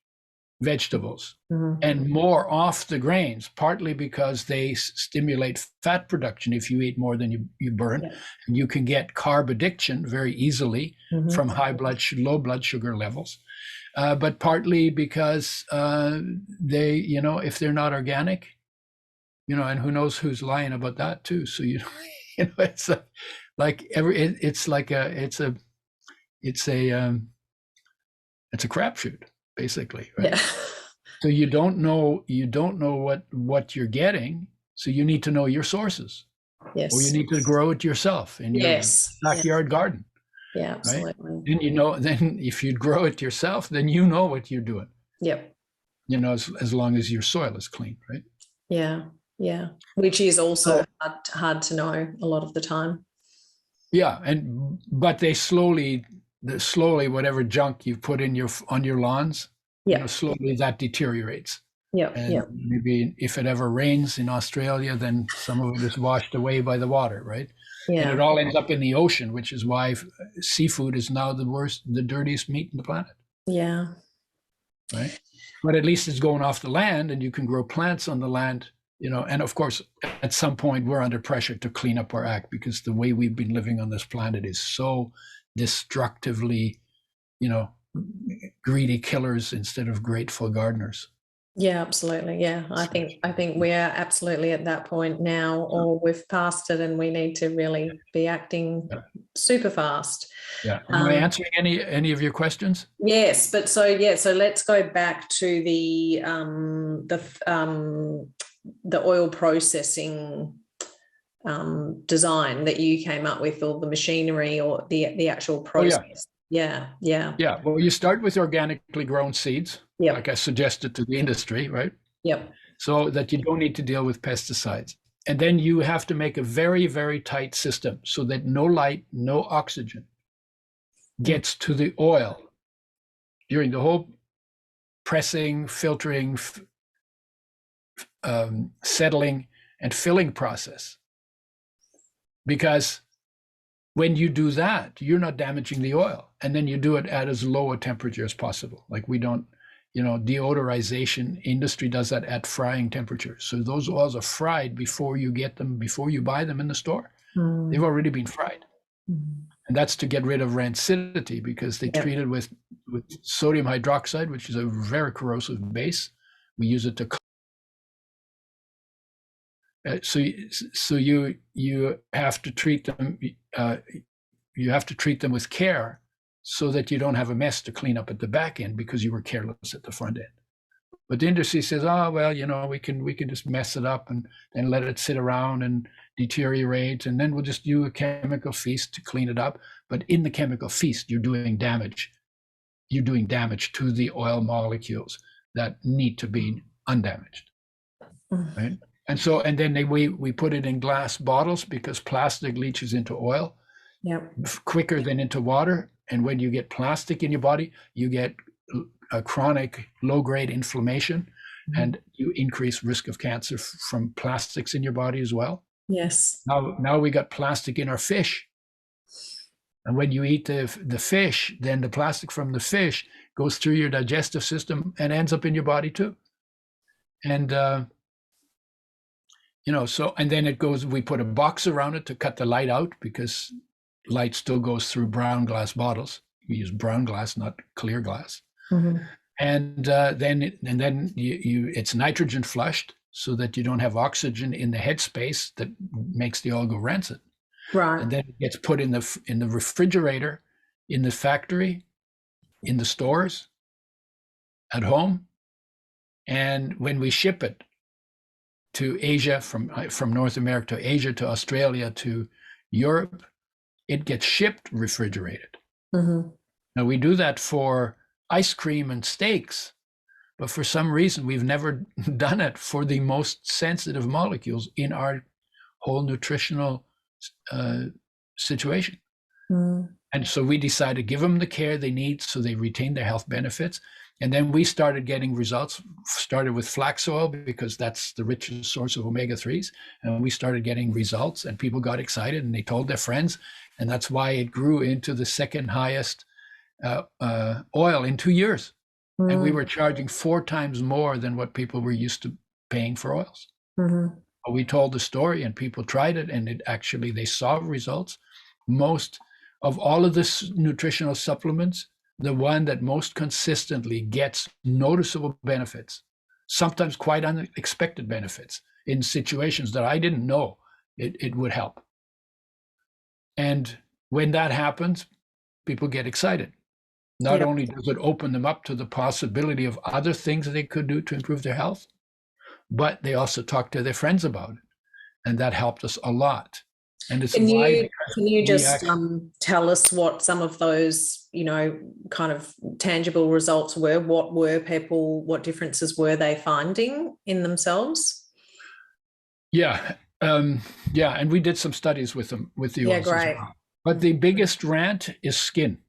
vegetables, and more off the grains, partly because they stimulate fat production if you eat more than you burn. And you can get carb addiction very easily from low blood sugar levels, but partly because they, if they're not organic, and who knows who's lying about that too. So it's a crapshoot, basically, right? Yeah. So you don't know what you're getting, so you need to know your sources. Yes. Or you need to grow it yourself in your backyard garden. Yeah, absolutely. Right? Then if you grow it yourself, then you know what you're doing. Yep. As long as your soil is clean, right? Yeah, yeah. Which is also hard to know a lot of the time. Yeah, but they slowly whatever junk you put on your lawns, slowly that deteriorates. Yeah. And maybe if it ever rains in Australia, then some of it is washed away by the water, right? Yeah. And it all ends up in the ocean, which is why seafood is now the dirtiest meat on the planet. Yeah. Right. But at least it's going off the land, and you can grow plants on the land, and of course, at some point we're under pressure to clean up our act, because the way we've been living on this planet is so destructively, greedy killers instead of grateful gardeners. Yeah, absolutely. Yeah, I think we are absolutely at that point now, or we've passed it, and we need to really be acting super fast. Yeah. Am I answering any of your questions? Yes, but so let's go back to the oil processing design that you came up with, or the machinery, or the actual process. Yeah. Well, you start with organically grown seeds, like I suggested to the industry, right? Yep. So that you don't need to deal with pesticides. And then you have to make a very, very tight system so that no light, no oxygen gets to the oil during the whole pressing, filtering, settling, and filling process. Because when you do that, you're not damaging the oil. And then you do it at as low a temperature as possible. Like we don't, deodorization industry does that at frying temperature. So those oils are fried before you get them, before you buy them in the store. They've already been fried. And that's to get rid of rancidity, because they treat it with sodium hydroxide, which is a very corrosive base. We use it to so you have to treat them. You have to treat them with care, so that you don't have a mess to clean up at the back end because you were careless at the front end. But the industry says, oh well, we can just mess it up and let it sit around and deteriorate, and then we'll just do a chemical feast to clean it up. But in the chemical feast, you're doing damage. You're doing damage to the oil molecules that need to be undamaged, right? And then we put it in glass bottles, because plastic leaches into oil quicker than into water. And when you get plastic in your body, you get a chronic low-grade inflammation, and you increase risk of cancer from plastics in your body as well. Yes. Now we got plastic in our fish. And when you eat the fish, then the plastic from the fish goes through your digestive system and ends up in your body too. And, and then it goes, we put a box around it to cut the light out, because light still goes through brown glass bottles. We use brown glass, not clear glass. And then it's nitrogen flushed, so that you don't have oxygen in the headspace that makes the oil go rancid. Right. And then it gets put in the refrigerator, in the factory, in the stores, at home. And when we ship it to Asia, from North America to Asia to Australia to Europe, it gets shipped refrigerated. Now we do that for ice cream and steaks, but for some reason we've never done it for the most sensitive molecules in our whole nutritional situation. And so we decided to give them the care they need so they retain their health benefits. And then we started getting results, started with flax oil, because that's the richest source of omega-3s. And we started getting results, and people got excited and they told their friends. And that's why it grew into the second highest oil in 2 years. And we were charging 4 times more than what people were used to paying for oils. We told the story, and people tried it, and they saw results. Most of all of the nutritional supplements, the one that most consistently gets noticeable benefits, sometimes quite unexpected benefits in situations that I didn't know it would help. And when that happens, people get excited. Not only does it open them up to the possibility of other things that they could do to improve their health, but they also talk to their friends about it. And that helped us a lot. And it's can you just tell us what some of those, kind of tangible results were? What differences were they finding in themselves? Yeah. And we did some studies with them, with the oils as well. But the biggest rant is skin.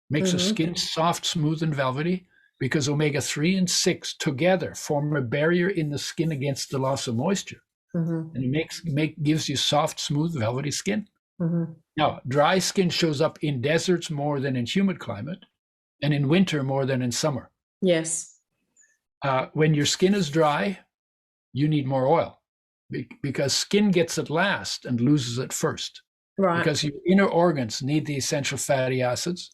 Makes the skin soft, smooth, and velvety, because omega-3 and 6 together form a barrier in the skin against the loss of moisture. And it gives you soft, smooth, velvety skin. Now, dry skin shows up in deserts more than in humid climate, and in winter more than in summer. Yes. When your skin is dry, you need more oil, because skin gets it last and loses it first. Right. Because your inner organs need the essential fatty acids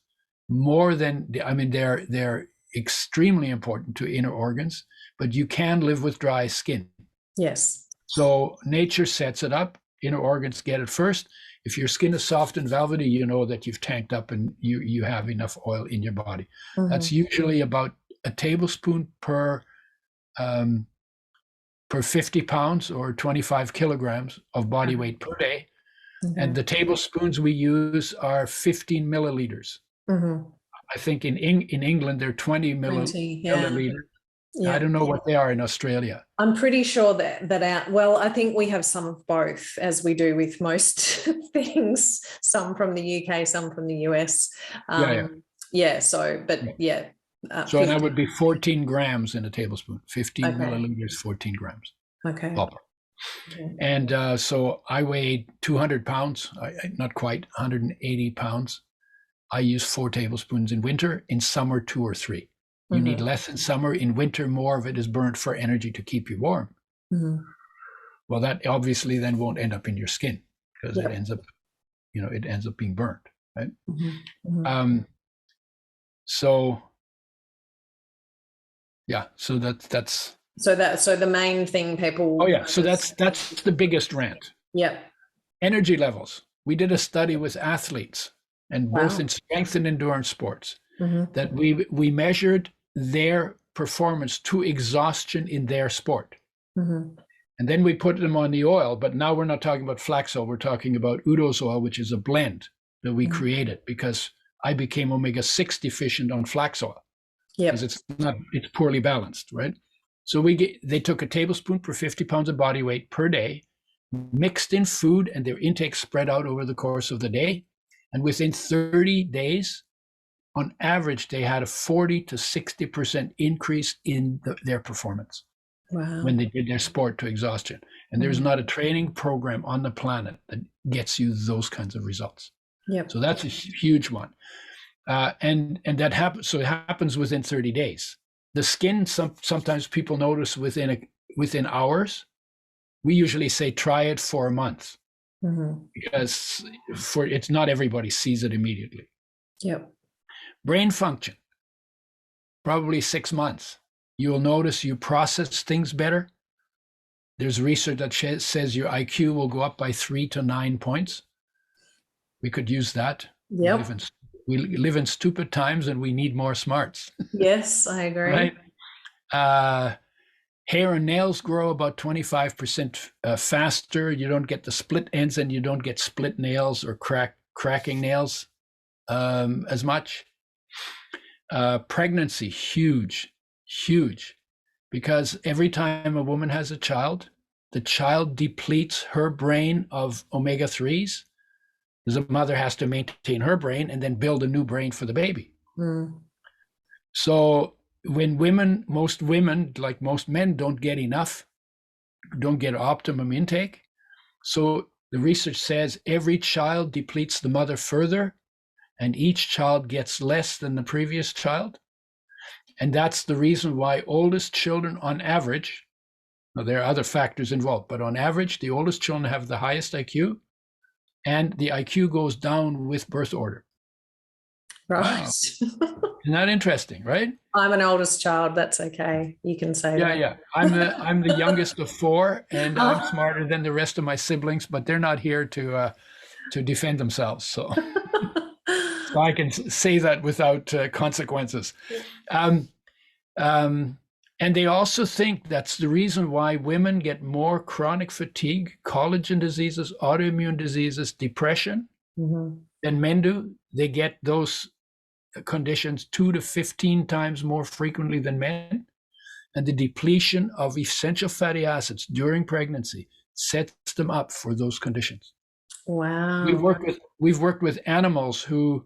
more than, they're extremely important to inner organs, but you can live with dry skin. Yes. So nature sets it up, inner organs get it first. If your skin is soft and velvety, you know that you've tanked up and you have enough oil in your body. That's usually about a tablespoon per 50 pounds or 25 kilograms of body weight per day. And the tablespoons we use are 15 milliliters. I think in England, they're 20 milliliters. Yeah. I don't know what they are in Australia. I'm pretty sure I think we have some of both, as we do with most things, some from the UK, some from the US. So that would be 14 grams in a tablespoon, 15 milliliters, 14 grams. Okay. Ballpark. And so I weighed 200 pounds, not quite 180 pounds. I use 4 tablespoons in winter, in summer 2 or 3. You need less in summer. In winter, more of it is burnt for energy to keep you warm. Well, that obviously then won't end up in your skin, because it ends up, it ends up being burnt, right? So yeah, so that's so the main thing people. Oh yeah, so that's the biggest rant. Yep. Energy levels. We did a study with athletes, and both in strength and endurance sports, that we measured their performance to exhaustion in their sport. And then we put them on the oil, but now we're not talking about flax oil, we're talking about Udo's oil, which is a blend that we created because I became omega-6 deficient on flax oil. Because it's poorly balanced, right? So they took a tablespoon per 50 pounds of body weight per day, mixed in food, and their intake spread out over the course of the day. And within 30 days, on average, they had a 40 to 60% increase in their performance when they did their sport to exhaustion. And there's not a training program on the planet that gets you those kinds of results. So that's a huge one. And that happens. So it happens within 30 days. The skin, sometimes people notice within hours. We usually say try it for a month, because it's not everybody sees it immediately. Brain function, probably 6 months. You'll notice you process things better. There's research that says your IQ will go up by 3 to 9 points. We could use that. We live in stupid times, and we need more smarts. Yes, I agree. Right? Hair and nails grow about 25% faster. You don't get the split ends, and you don't get split nails or cracking nails as much. Pregnancy, huge, because every time a woman has a child, the child depletes her brain of omega-3s. The mother has to maintain her brain and then build a new brain for the baby. So when most women, like most men, don't get enough, don't get optimum intake. So the research says every child depletes the mother further, and each child gets less than the previous child. And that's the reason why oldest children on average, now there are other factors involved, but on average, the oldest children have the highest IQ. And the IQ goes down with birth order. Right. Wow. Isn't that interesting, right? I'm an oldest child. That's okay. You can say that. Yeah. I'm the youngest of 4, and I'm smarter than the rest of my siblings, but they're not here to defend themselves. So, so I can say that without consequences. And they also think that's the reason why women get more chronic fatigue, collagen diseases, autoimmune diseases, depression than men do. They get those conditions 2 to 15 times more frequently than men. And the depletion of essential fatty acids during pregnancy sets them up for those conditions. Wow. We've worked with animals who,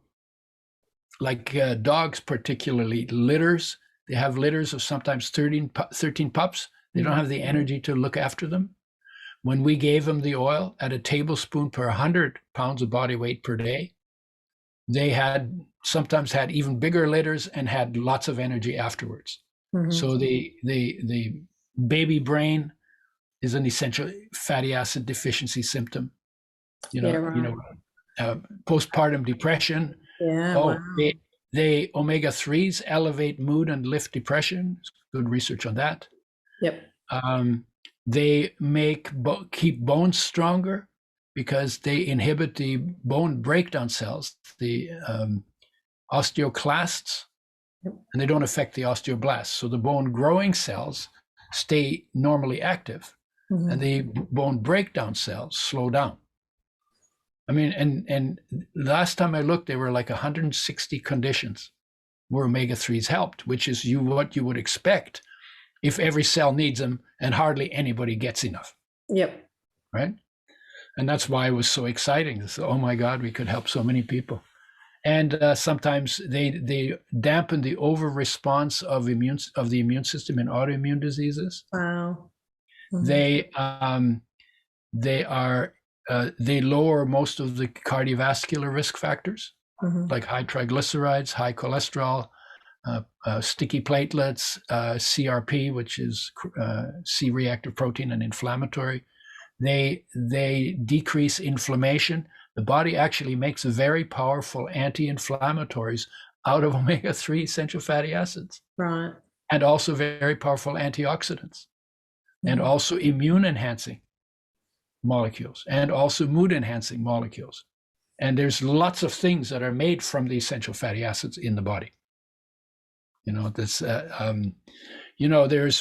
like dogs particularly, litters. They have litters of sometimes 13 pups. They don't have the energy to look after them. When we gave them the oil at a tablespoon per 100 pounds of body weight per day, they sometimes had even bigger litters and had lots of energy afterwards. So the baby brain is an essential fatty acid deficiency symptom. Postpartum depression. They omega-3s elevate mood and lift depression. Good research on that. They keep bones stronger because they inhibit the bone breakdown cells, the osteoclasts, and they don't affect the osteoblasts. So the bone growing cells stay normally active, and the bone breakdown cells slow down. I mean, and last time I looked, there were like 160 conditions where omega-3s helped, which is what you would expect if every cell needs them and hardly anybody gets enough. Right? And that's why it was so exciting. So, oh my God, we could help so many people. And sometimes they dampen the over response of the immune system in autoimmune diseases. Wow. They they are they lower most of the cardiovascular risk factors, like high triglycerides, high cholesterol, sticky platelets, CRP, which is C-reactive protein and inflammatory. They decrease inflammation. The body actually makes very powerful anti-inflammatories out of omega-3 essential fatty acids. Right. And also very powerful antioxidants, and also immune-enhancing molecules, and also mood-enhancing molecules. And there's lots of things that are made from the essential fatty acids in the body. There's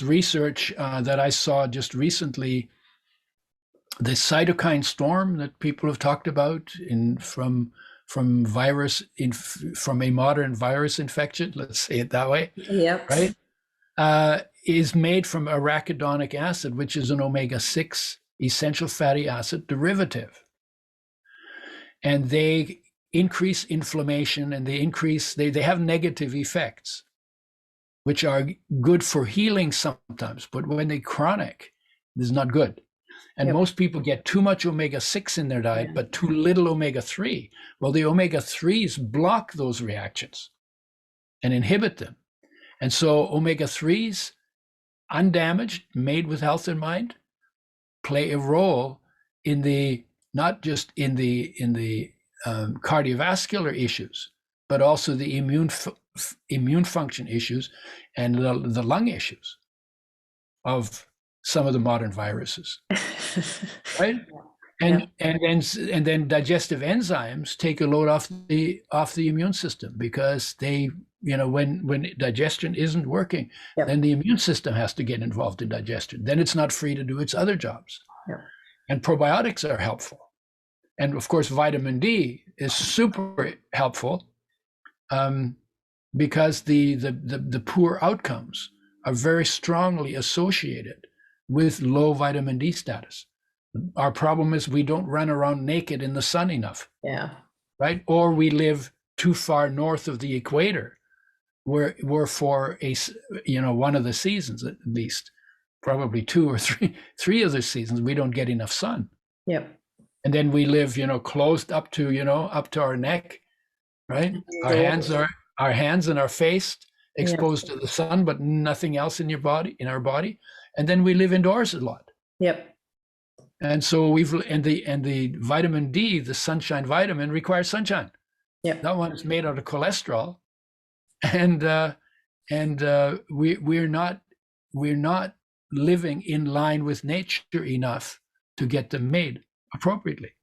research that I saw just recently, the cytokine storm that people have talked about from a modern virus infection, let's say it that way. Yep. Right? Is made from arachidonic acid, which is an omega-6 essential fatty acid derivative. And they increase inflammation, and they have negative effects, which are good for healing sometimes, but when they're chronic, it's not good. And most people get too much omega-6 in their diet, but too little omega-3. Well, the omega-3s block those reactions and inhibit them. And so omega-3s, undamaged, made with health in mind, play a role in not just in the cardiovascular issues, but also the immune function issues and the lung issues of some of the modern viruses, right? And then digestive enzymes take a load off the immune system, because they, when digestion isn't working, then the immune system has to get involved in digestion. Then it's not free to do its other jobs. And probiotics are helpful. And of course, vitamin D is super helpful, because the poor outcomes are very strongly associated with low vitamin D status. Our problem is we don't run around naked in the sun enough. Right? Or we live too far north of the equator, where for one of the seasons, at least, probably two or three of the seasons, we don't get enough sun. And then we live, closed up to our neck, right? Our hands and our face exposed to the sun, but nothing else in our body. And then we live indoors a lot. And so the vitamin D, the sunshine vitamin, requires sunshine. That one is made out of cholesterol, and we're not living in line with nature enough to get them made appropriately.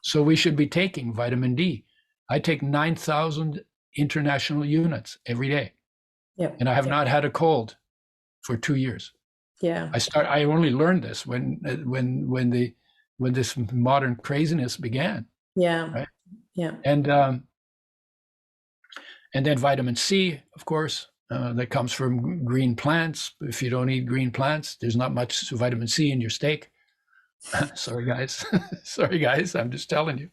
So we should be taking vitamin D. I take 9,000 international units every day, and I have not had a cold for 2 years. I only learned this when this modern craziness began. Right? And then vitamin C, of course, that comes from green plants. If you don't eat green plants, there's not much vitamin C in your steak. Sorry, guys. I'm just telling you.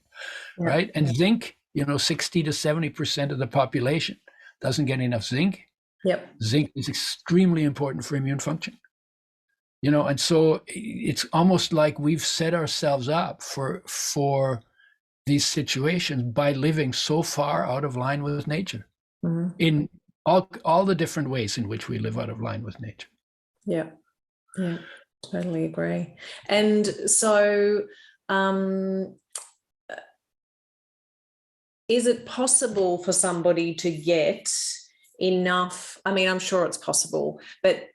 Right? And zinc, 60 to 70% of the population doesn't get enough zinc. Zinc is extremely important for immune function. And so it's almost like we've set ourselves up for these situations by living so far out of line with nature, in all the different ways in which we live out of line with nature. Totally agree. And so is it possible for somebody to get enough? I mean, I'm sure it's possible, but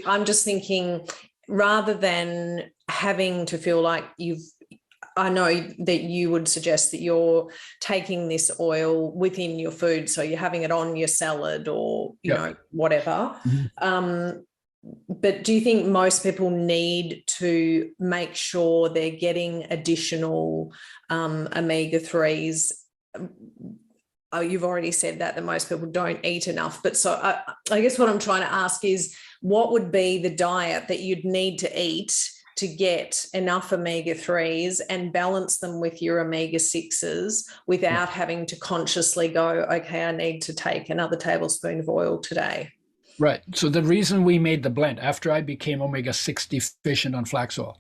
I'm just thinking, rather than having to feel like I know that you would suggest that you're taking this oil within your food, so you're having it on your salad or whatever. But do you think most people need to make sure they're getting additional omega-3s? Oh, you've already said that most people don't eat enough. But so I guess what I'm trying to ask is, what would be the diet that you'd need to eat to get enough omega-3s and balance them with your omega-6s without having to consciously go, okay, I need to take another tablespoon of oil today? Right. So the reason we made the blend, after I became omega-6 deficient on flax oil,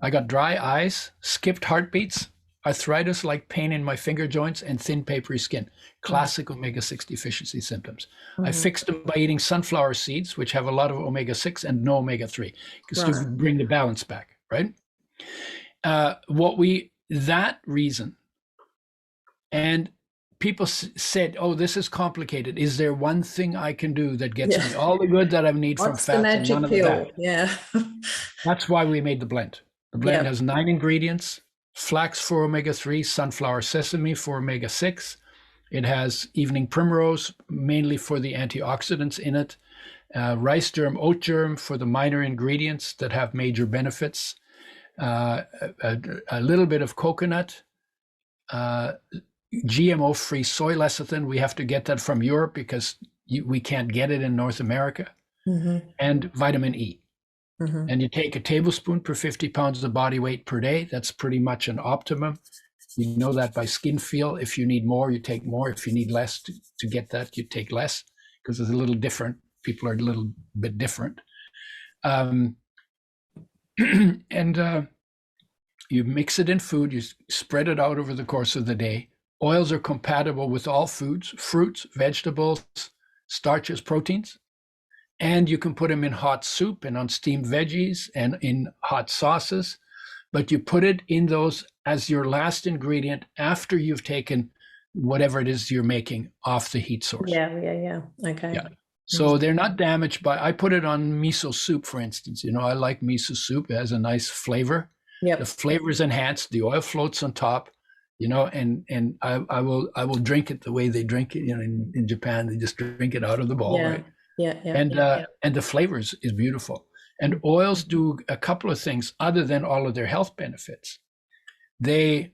I got dry eyes, skipped heartbeats, arthritis like pain in my finger joints, and thin papery skin. Classic omega-6 deficiency symptoms. I fixed them by eating sunflower seeds, which have a lot of omega-6 and no omega-3, just to bring the balance back, right? That reason, and people said, oh, this is complicated. Is there one thing I can do that gets me all the good that I need from fats and none of the bad? Yeah. That's why we made the blend. The blend has 9 ingredients: flax for omega-3, sunflower sesame for omega-6. It has evening primrose, mainly for the antioxidants in it, rice germ, oat germ for the minor ingredients that have major benefits, a little bit of coconut, GMO-free soy lecithin. We have to get that from Europe because we can't get it in North America, and vitamin E. And you take a tablespoon per 50 pounds of body weight per day. That's pretty much an optimum. You know that by skin feel. If you need more, you take more. If you need less to get that, you take less, because it's a little different. People are a little bit different. And you mix it in food. You spread it out over the course of the day. Oils are compatible with all foods: fruits, vegetables, starches, proteins. And you can put them in hot soup and on steamed veggies and in hot sauces, but you put it in those as your last ingredient after you've taken whatever it is you're making off the heat source. Yeah. Okay. Yeah. So they're not damaged by, I put it on miso soup, for instance. I like miso soup. It has a nice flavor. The flavor is enhanced. The oil floats on top, and I will drink it the way they drink it. In Japan, they just drink it out of the bowl, right? And the flavors is beautiful. And oils do a couple of things other than all of their health benefits. They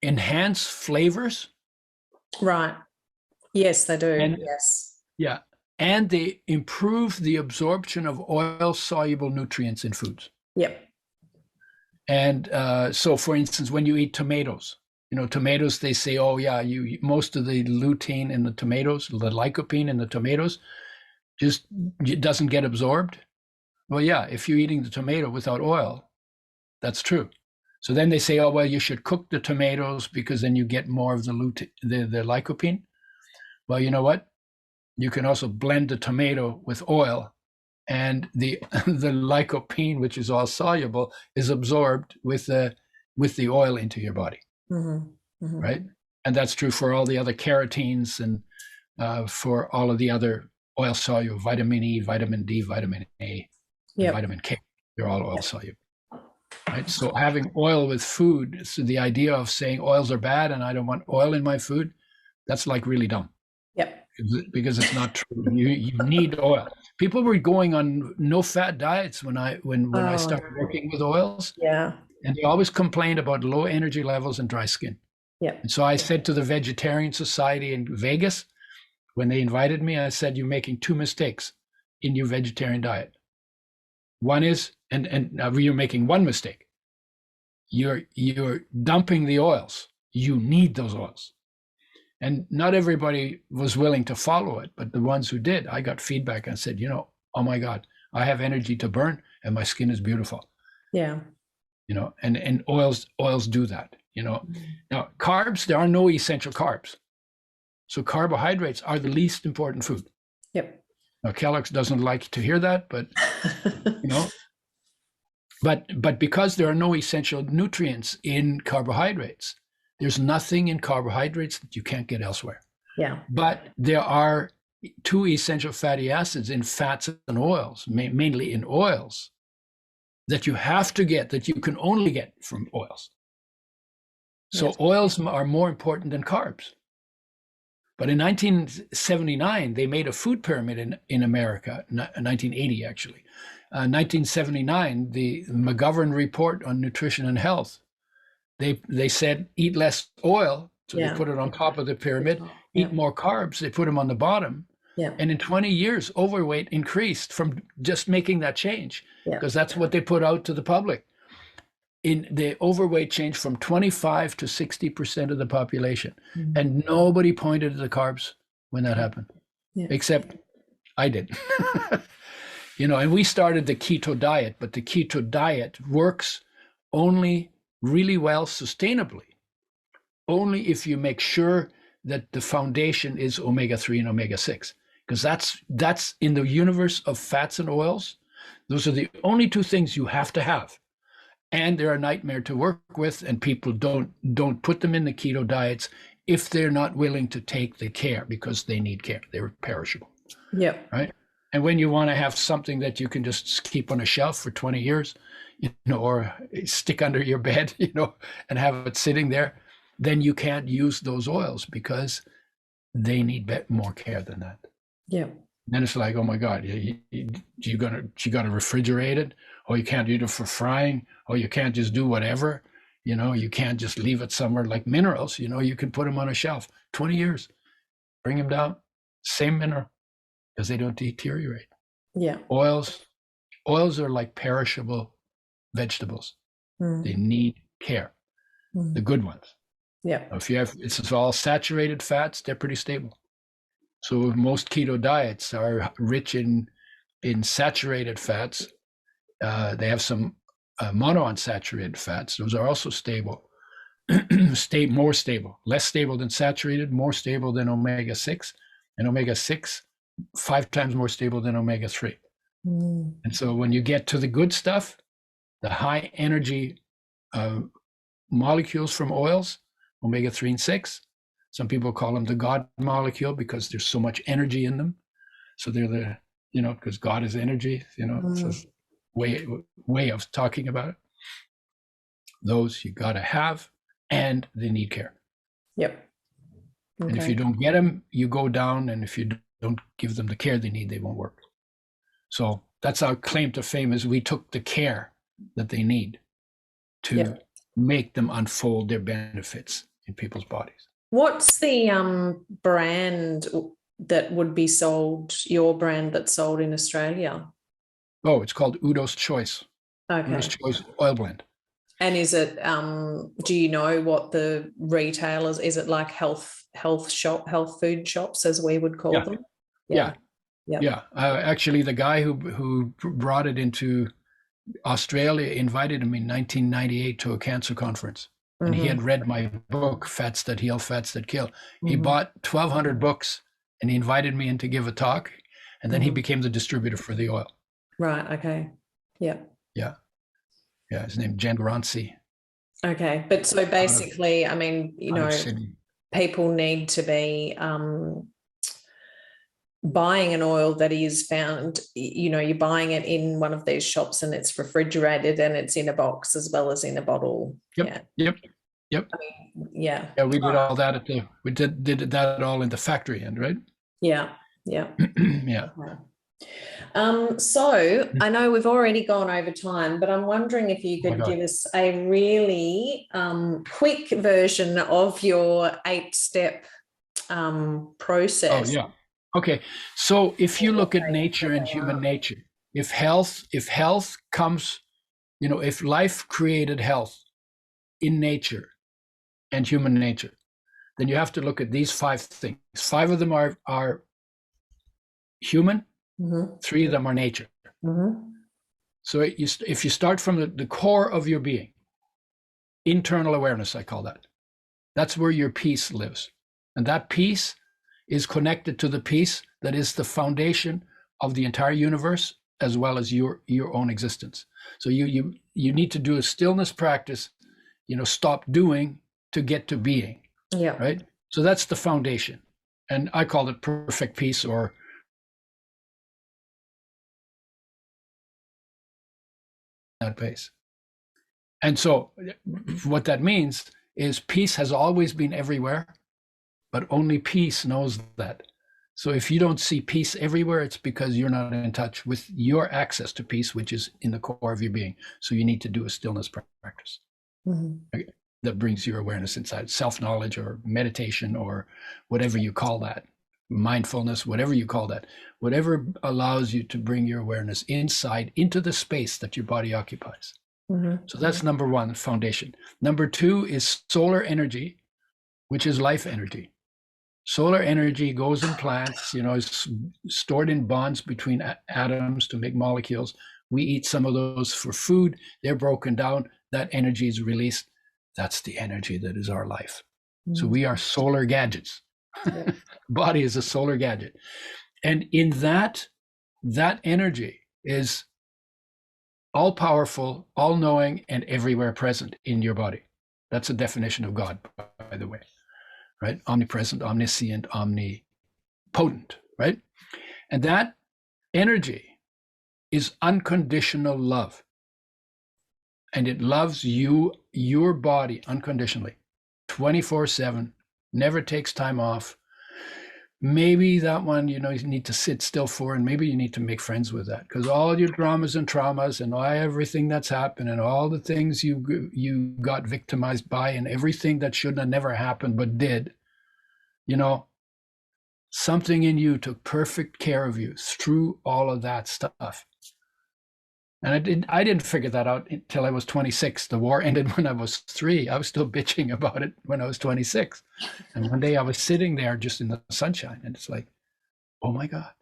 enhance flavors. Right. Yes, they do. And, yes. Yeah. And they improve the absorption of oil-soluble nutrients in foods. Yep. And so, for instance, when you eat tomatoes, tomatoes, they say, oh, yeah, most of the lutein in the tomatoes, the lycopene in the tomatoes, just it doesn't get absorbed. Well, yeah, if you're eating the tomato without oil, that's true. So then they say, oh, well, you should cook the tomatoes because then you get more of the lycopene. Well, you know what? You can also blend the tomato with oil, and the lycopene, which is all soluble, is absorbed with the oil into your body, right? And that's true for all the other carotenes and for all of the other oil soluble, vitamin E, vitamin D, vitamin A, and vitamin K. They're all oil soluble, right? So having oil with food, so the idea of saying oils are bad and I don't want oil in my food, that's like really dumb. Yep. Because it's not true. You need oil. People were going on no-fat diets when I started working with oils. Yeah. And they always complained about low energy levels and dry skin. Yeah. And so I said to the Vegetarian Society in Vegas, when they invited me, I said, you're making 2 mistakes in your vegetarian diet. One is, and you're making 1 mistake. You're dumping the oils. You need those oils. And not everybody was willing to follow it, but the ones who did, I got feedback and said, oh my God, I have energy to burn and my skin is beautiful. Yeah. And oils do that, Now, carbs, there are no essential carbs. So carbohydrates are the least important food. Yep. Now, Kellogg's doesn't like to hear that, but, but because there are no essential nutrients in carbohydrates, there's nothing in carbohydrates that you can't get elsewhere. Yeah. But there are 2 essential fatty acids in fats and oils, mainly in oils, that you have to get, that you can only get from oils. So oils are more important than carbs. But in 1979, they made a food pyramid in America, 1980 actually. 1979, the McGovern Report on Nutrition and Health, they said, eat less oil, so they put it on top of the pyramid, eat more carbs, they put them on the bottom. Yeah. And in 20 years, overweight increased from just making that change, because that's what they put out to the public. In the overweight changed from 25 to 60% of the population. And nobody pointed to the carbs when that happened. Yeah. Except I did. And we started the keto diet, but the keto diet works only really well sustainably, only if you make sure that the foundation is omega-3 and omega-6, because that's in the universe of fats and oils. Those are the only two things you have to have. And they're a nightmare to work with, and people don't put them in the keto diets if they're not willing to take the care, because they need care. They're perishable. Yeah. Right. And when you want to have something that you can just keep on a shelf for 20 years, or stick under your bed, and have it sitting there, then you can't use those oils because they need more care than that. Yeah. Then it's like, oh my God, you gotta refrigerate it, or you can't use it for frying, or you can't just do whatever. You can't just leave it somewhere. Like minerals, you can put them on a shelf 20 years, bring them down, same mineral, because they don't deteriorate. Yeah. Oils are like perishable vegetables. They need care. The good ones. Yeah. If it's all saturated fats, they're pretty stable. So most keto diets are rich in saturated fats. They have some monounsaturated fats. Those are also stable. More stable, less stable than saturated, more stable than omega-6, and omega-6 5 times more stable than omega-3. And so when you get to the good stuff, the high energy molecules from oils, omega-3 and 6, some people call them the God molecule because there's so much energy in them. So they're because God is energy, it's a way of talking about it. Those you got to have, and they need care. Yep. Okay. And if you don't get them, you go down. And if you don't give them the care they need, they won't work. So that's our claim to fame, is we took the care that they need to make them unfold their benefits in people's bodies. What's the brand that would be sold, your brand that's sold in Australia? Oh, it's called Udo's Choice. Okay. Udo's Choice Oil Blend. And is it, do you know what the retailers, is it like health food shops, as we would call them? Yeah. Actually, the guy who brought it into Australia invited him in 1998 to a cancer conference. And he had read my book, Fats That Heal, Fats That Kill. He bought 1,200 books, and he invited me in to give a talk. And then he became the distributor for the oil. Right. Okay. Yeah. Yeah. Yeah. His name, Jan Garanci. Okay. But so basically, I mean, people need to be buying an oil that is found, you're buying it in one of these shops and it's refrigerated and it's in a box as well as in a bottle. Yep. I mean, yeah. Yeah, we did all that we did that all in the factory end, right? Yeah. Yeah. Okay. So I know we've already gone over time, but I'm wondering if you could give us a really quick version of your 8-step process. Oh, yeah. Okay. So if you look at nature and human nature, if health comes, if life created health in nature and human nature, then you have to look at these 5 things. 5 of them are human, 3 of them are nature. So if you start from the core of your being, internal awareness, I call that, that's where your peace lives. And that peace is connected to the peace that is the foundation of the entire universe, as well as your own existence. So you need to do a stillness practice, stop doing to get to being. Yeah. Right. So that's the foundation. And I call it perfect peace, or that base. And so what that means is peace has always been everywhere, but only peace knows that. So if you don't see peace everywhere, it's because you're not in touch with your access to peace, which is in the core of your being. So you need to do a stillness practice that brings your awareness inside, self-knowledge or meditation or whatever you call that, mindfulness, whatever you call that, whatever allows you to bring your awareness inside into the space that your body occupies. So that's number 1, foundation. Number 2 is solar energy, which is life energy. Solar energy goes in plants, is stored in bonds between atoms to make molecules. We eat some of those for food. They're broken down. That energy is released. That's the energy that is our life. So we are solar gadgets. Yeah. Body is a solar gadget. And in that energy is all powerful, all knowing, and everywhere present in your body. That's a definition of God, by the way, right? Omnipresent, omniscient, omnipotent, right? And that energy is unconditional love. And it loves you, your body, unconditionally, 24/7, never takes time off. Maybe that one, you need to sit still for, and maybe you need to make friends with that, because all your dramas and traumas and everything that's happened and all the things you got victimized by and everything that should have never happened but did, something in you took perfect care of you through all of that stuff. And I didn't figure that out until I was 26. The war ended when I was 3. I was still bitching about it when I was 26. And one day I was sitting there just in the sunshine, and it's like, oh my God,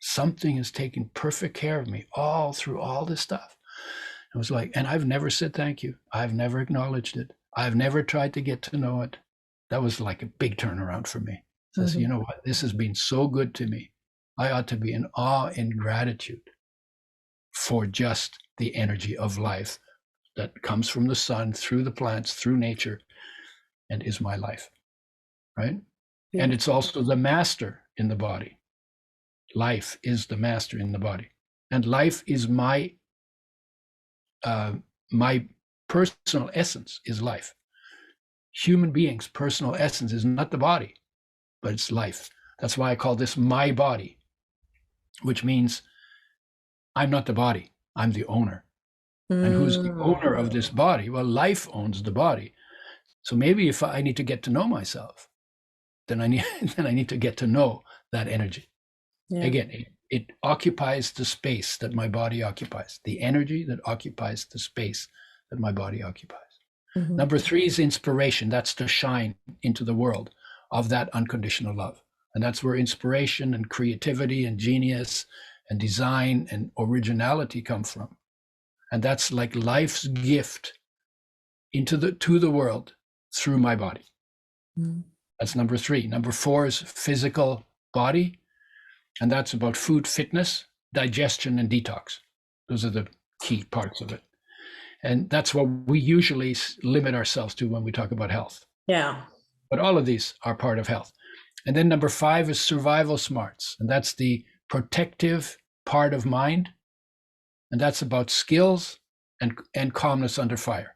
something is taking perfect care of me all through all this stuff. It was like, and I've never said thank you. I've never acknowledged it. I've never tried to get to know it. That was like a big turnaround for me. So you know what? This has been so good to me. I ought to be in awe and gratitude for just the energy of life that comes from the sun, through the plants, through nature, and is my life, right? Yeah. And it's also the master in the body. Life is the master in the body. And life is my personal essence is life. Human beings' personal essence is not the body, but it's life. That's why I call this my body, which means I'm not the body, I'm the owner. And who's the owner of this body? Well, life owns the body. So maybe if I need to get to know myself, then I need to get to know that energy. Yeah. Again, it occupies the space that my body occupies, the energy that occupies the space that my body occupies. Mm-hmm. Number 3 is inspiration. That's to shine into the world of that unconditional love. And that's where inspiration and creativity and genius and design and originality come from. And that's like life's gift to the world through my body. Mm. That's number 3. Number 4 is physical body. And that's about food, fitness, digestion, and detox. Those are the key parts of it. And that's what we usually limit ourselves to when we talk about health. Yeah. But all of these are part of health. And then number 5 is survival smarts. And that's the protective part of mind. And that's about skills and calmness under fire.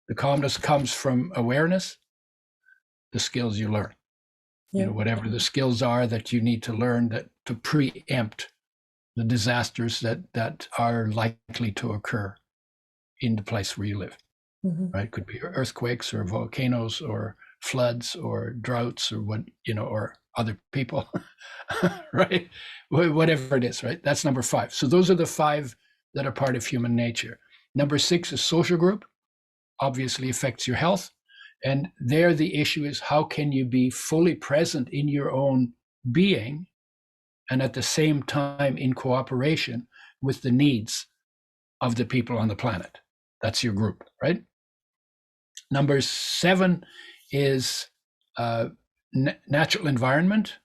The calmness comes from awareness, the skills you learn. Yeah. Whatever the skills are that you need to learn that to preempt the disasters that are likely to occur in the place where you live. Mm-hmm. Right? Could be earthquakes or volcanoes or floods or droughts or or other people, right? Whatever it is, right? That's number 5. So those are the 5 that are part of human nature. Number 6 is social group. Obviously affects your health. And there the issue is, how can you be fully present in your own being and at the same time in cooperation with the needs of the people on the planet? That's your group, right? Number 7 is natural environment.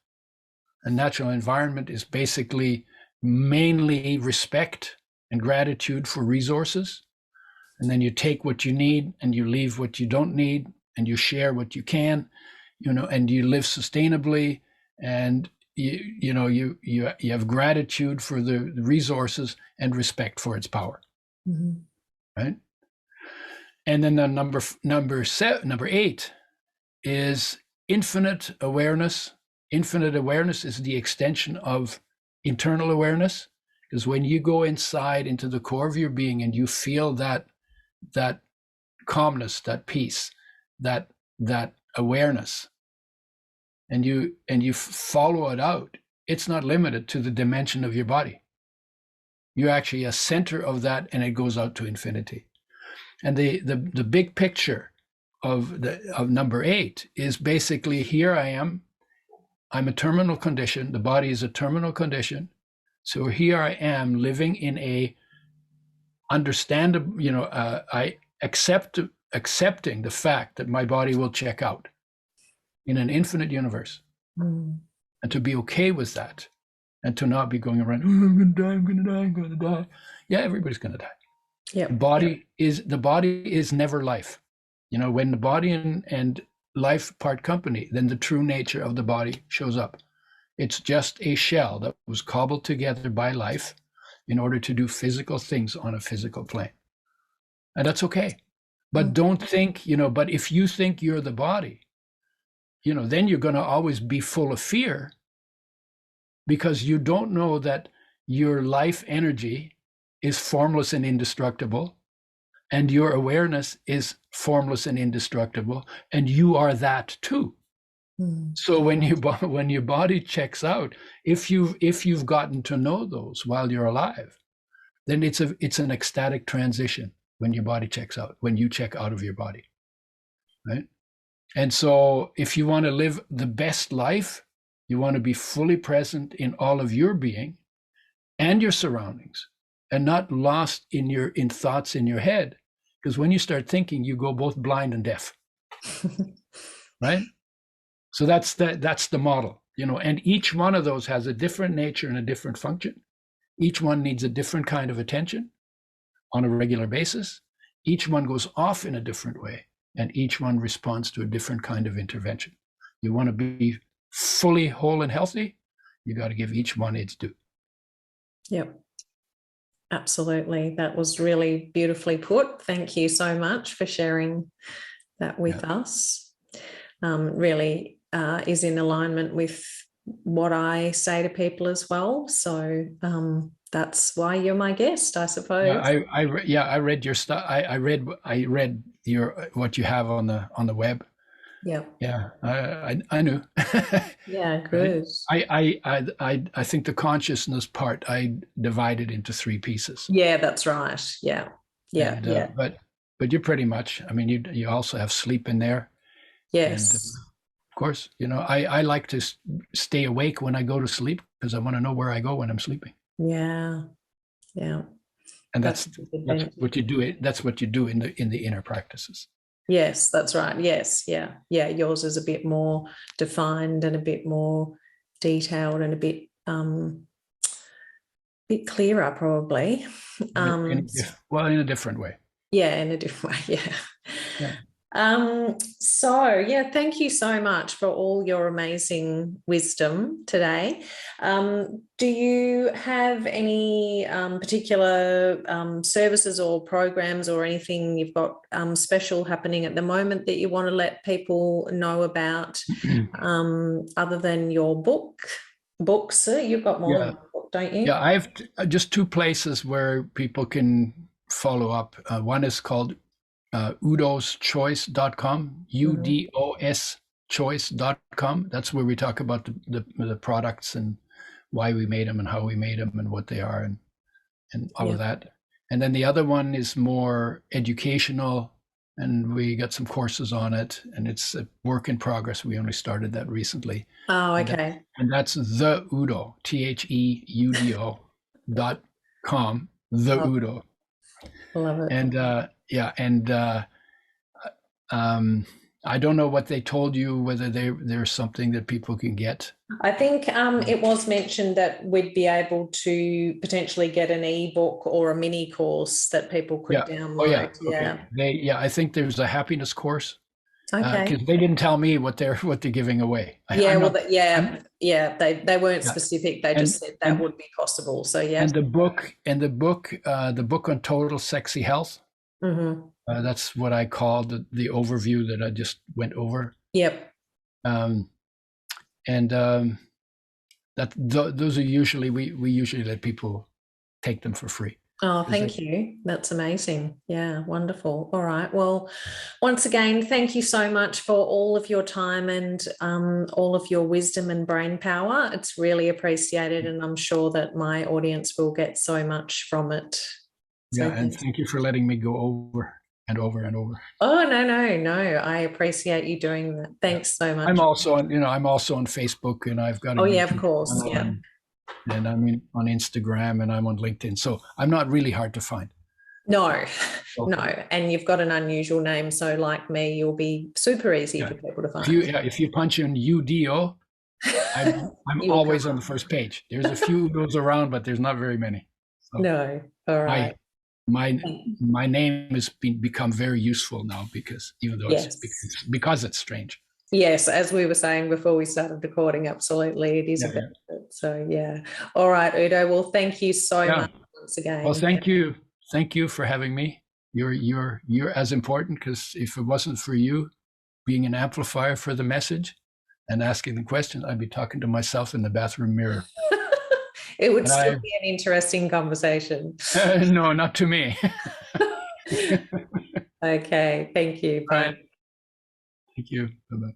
And natural environment is basically mainly respect and gratitude for resources. And then you take what you need and you leave what you don't need, and you share what you can, and you live sustainably, and you have gratitude for the resources and respect for its power. Mm-hmm. Right? And then the number 8 is infinite awareness. Infinite awareness is the extension of internal awareness, because when you go inside into the core of your being and you feel that calmness, that peace, that awareness, and you follow it out, it's not limited to the dimension of your body. You're actually a center of that, and it goes out to infinity. And the big picture of number 8 is basically, here I am I'm a terminal condition. The body is a terminal condition. So here I am living in a understandable, I accepting the fact that my body will check out in an infinite universe. Mm. And to be okay with that, and to not be going around, oh, I'm going to die, I'm going to die, I'm going to die. Yeah, everybody's going to die. Yeah. The body is never life. When the body and life part company, then the true nature of the body shows up. It's just a shell that was cobbled together by life in order to do physical things on a physical plane. And that's okay. But don't think, but if you think you're the body, then you're going to always be full of fear, because you don't know that your life energy is formless and indestructible, and your awareness is formless and indestructible, and you are that too. So when your body checks out, if you've gotten to know those while you're alive, then it's an ecstatic transition when your body checks out, when you check out of your body, right? And so if you want to live the best life, you want to be fully present in all of your being and your surroundings, and not lost in thoughts in your head, because when you start thinking, you go both blind and deaf, right? So that's the model, and each one of those has a different nature and a different function. Each one needs a different kind of attention on a regular basis. Each one goes off in a different way, and each one responds to a different kind of intervention. You want to be fully whole and healthy, you got to give each one its due. Yep. Absolutely. That was really beautifully put. Thank you so much for sharing that with us. Really is in alignment with what I say to people as well. So that's why you're my guest, I suppose. I read your stuff. I read your what you have on the web. Yeah. Yeah, I knew. Yeah, good. I think the consciousness part I divided into 3 pieces. Yeah, that's right. Yeah. But you're pretty much. I mean, you also have sleep in there. Yes. And, of course, I like to stay awake when I go to sleep, because I want to know where I go when I'm sleeping. Yeah. And that's what you do. That's what you do in the inner practices. Yes, that's right. Yes. Yeah. Yours is a bit more defined and a bit more detailed and a bit clearer, probably. In a different way. Yeah, in a different way. Yeah. So yeah, thank you so much for all your amazing wisdom today. Do you have any particular services or programs or anything you've got special happening at the moment that you want to let people know about, other than your books? You've got more than one book, don't you? Yeah, I have just 2 places where people can follow up. One is called udoschoice.com, UDOS choice.com. That's where we talk about the products and why we made them and how we made them and what they are and all of that. And then the other one is more educational, and we got some courses on it, and it's a work in progress. We only started that recently. Oh, okay. And that's the Udo, THEUDO.com, the Udo. Love it. And I don't know what they told you, whether there's something that people can get. I think it was mentioned that we'd be able to potentially get an ebook or a mini course that people could download. Oh, yeah. Okay. I think there's a happiness course. Okay. Because they didn't tell me what they're giving away. They weren't specific. They just said that would be possible. So yeah. And the book on total sexy health. Mm-hmm. That's what I call the overview that I just went over. Yep. Those are usually we usually let people take them for free. Oh, thank you. That's amazing. Yeah, wonderful. All right. Well, once again, thank you so much for all of your time and all of your wisdom and brain power. It's really appreciated, and I'm sure that my audience will get so much from it. And thank you for letting me go over. and over and over. Oh, no. I appreciate you doing that. Thanks so much. I'm also on Facebook, and I've got a yeah, of YouTube course. channel, Yeah. and I'm on Instagram, and I'm on LinkedIn. So I'm not really hard to find. No, Okay. no. And you've got an unusual name. So like me, you'll be super easy for people to find. If you punch in UDO, I'm always on the first page. There's a few Udos around, but there's not very many. So no. All right. My name has become very useful now, because even though because it's strange. Yes, as we were saying before we started recording, absolutely, it is a benefit. So yeah. All right, Udo. Well, thank you so much once again. Well, thank you for having me. You're as important, because if it wasn't for you being an amplifier for the message and asking the question, I'd be talking to myself in the bathroom mirror. It would still be an interesting conversation. No, not to me. Okay, thank you. Bye. Right. Thank you. Bye-bye.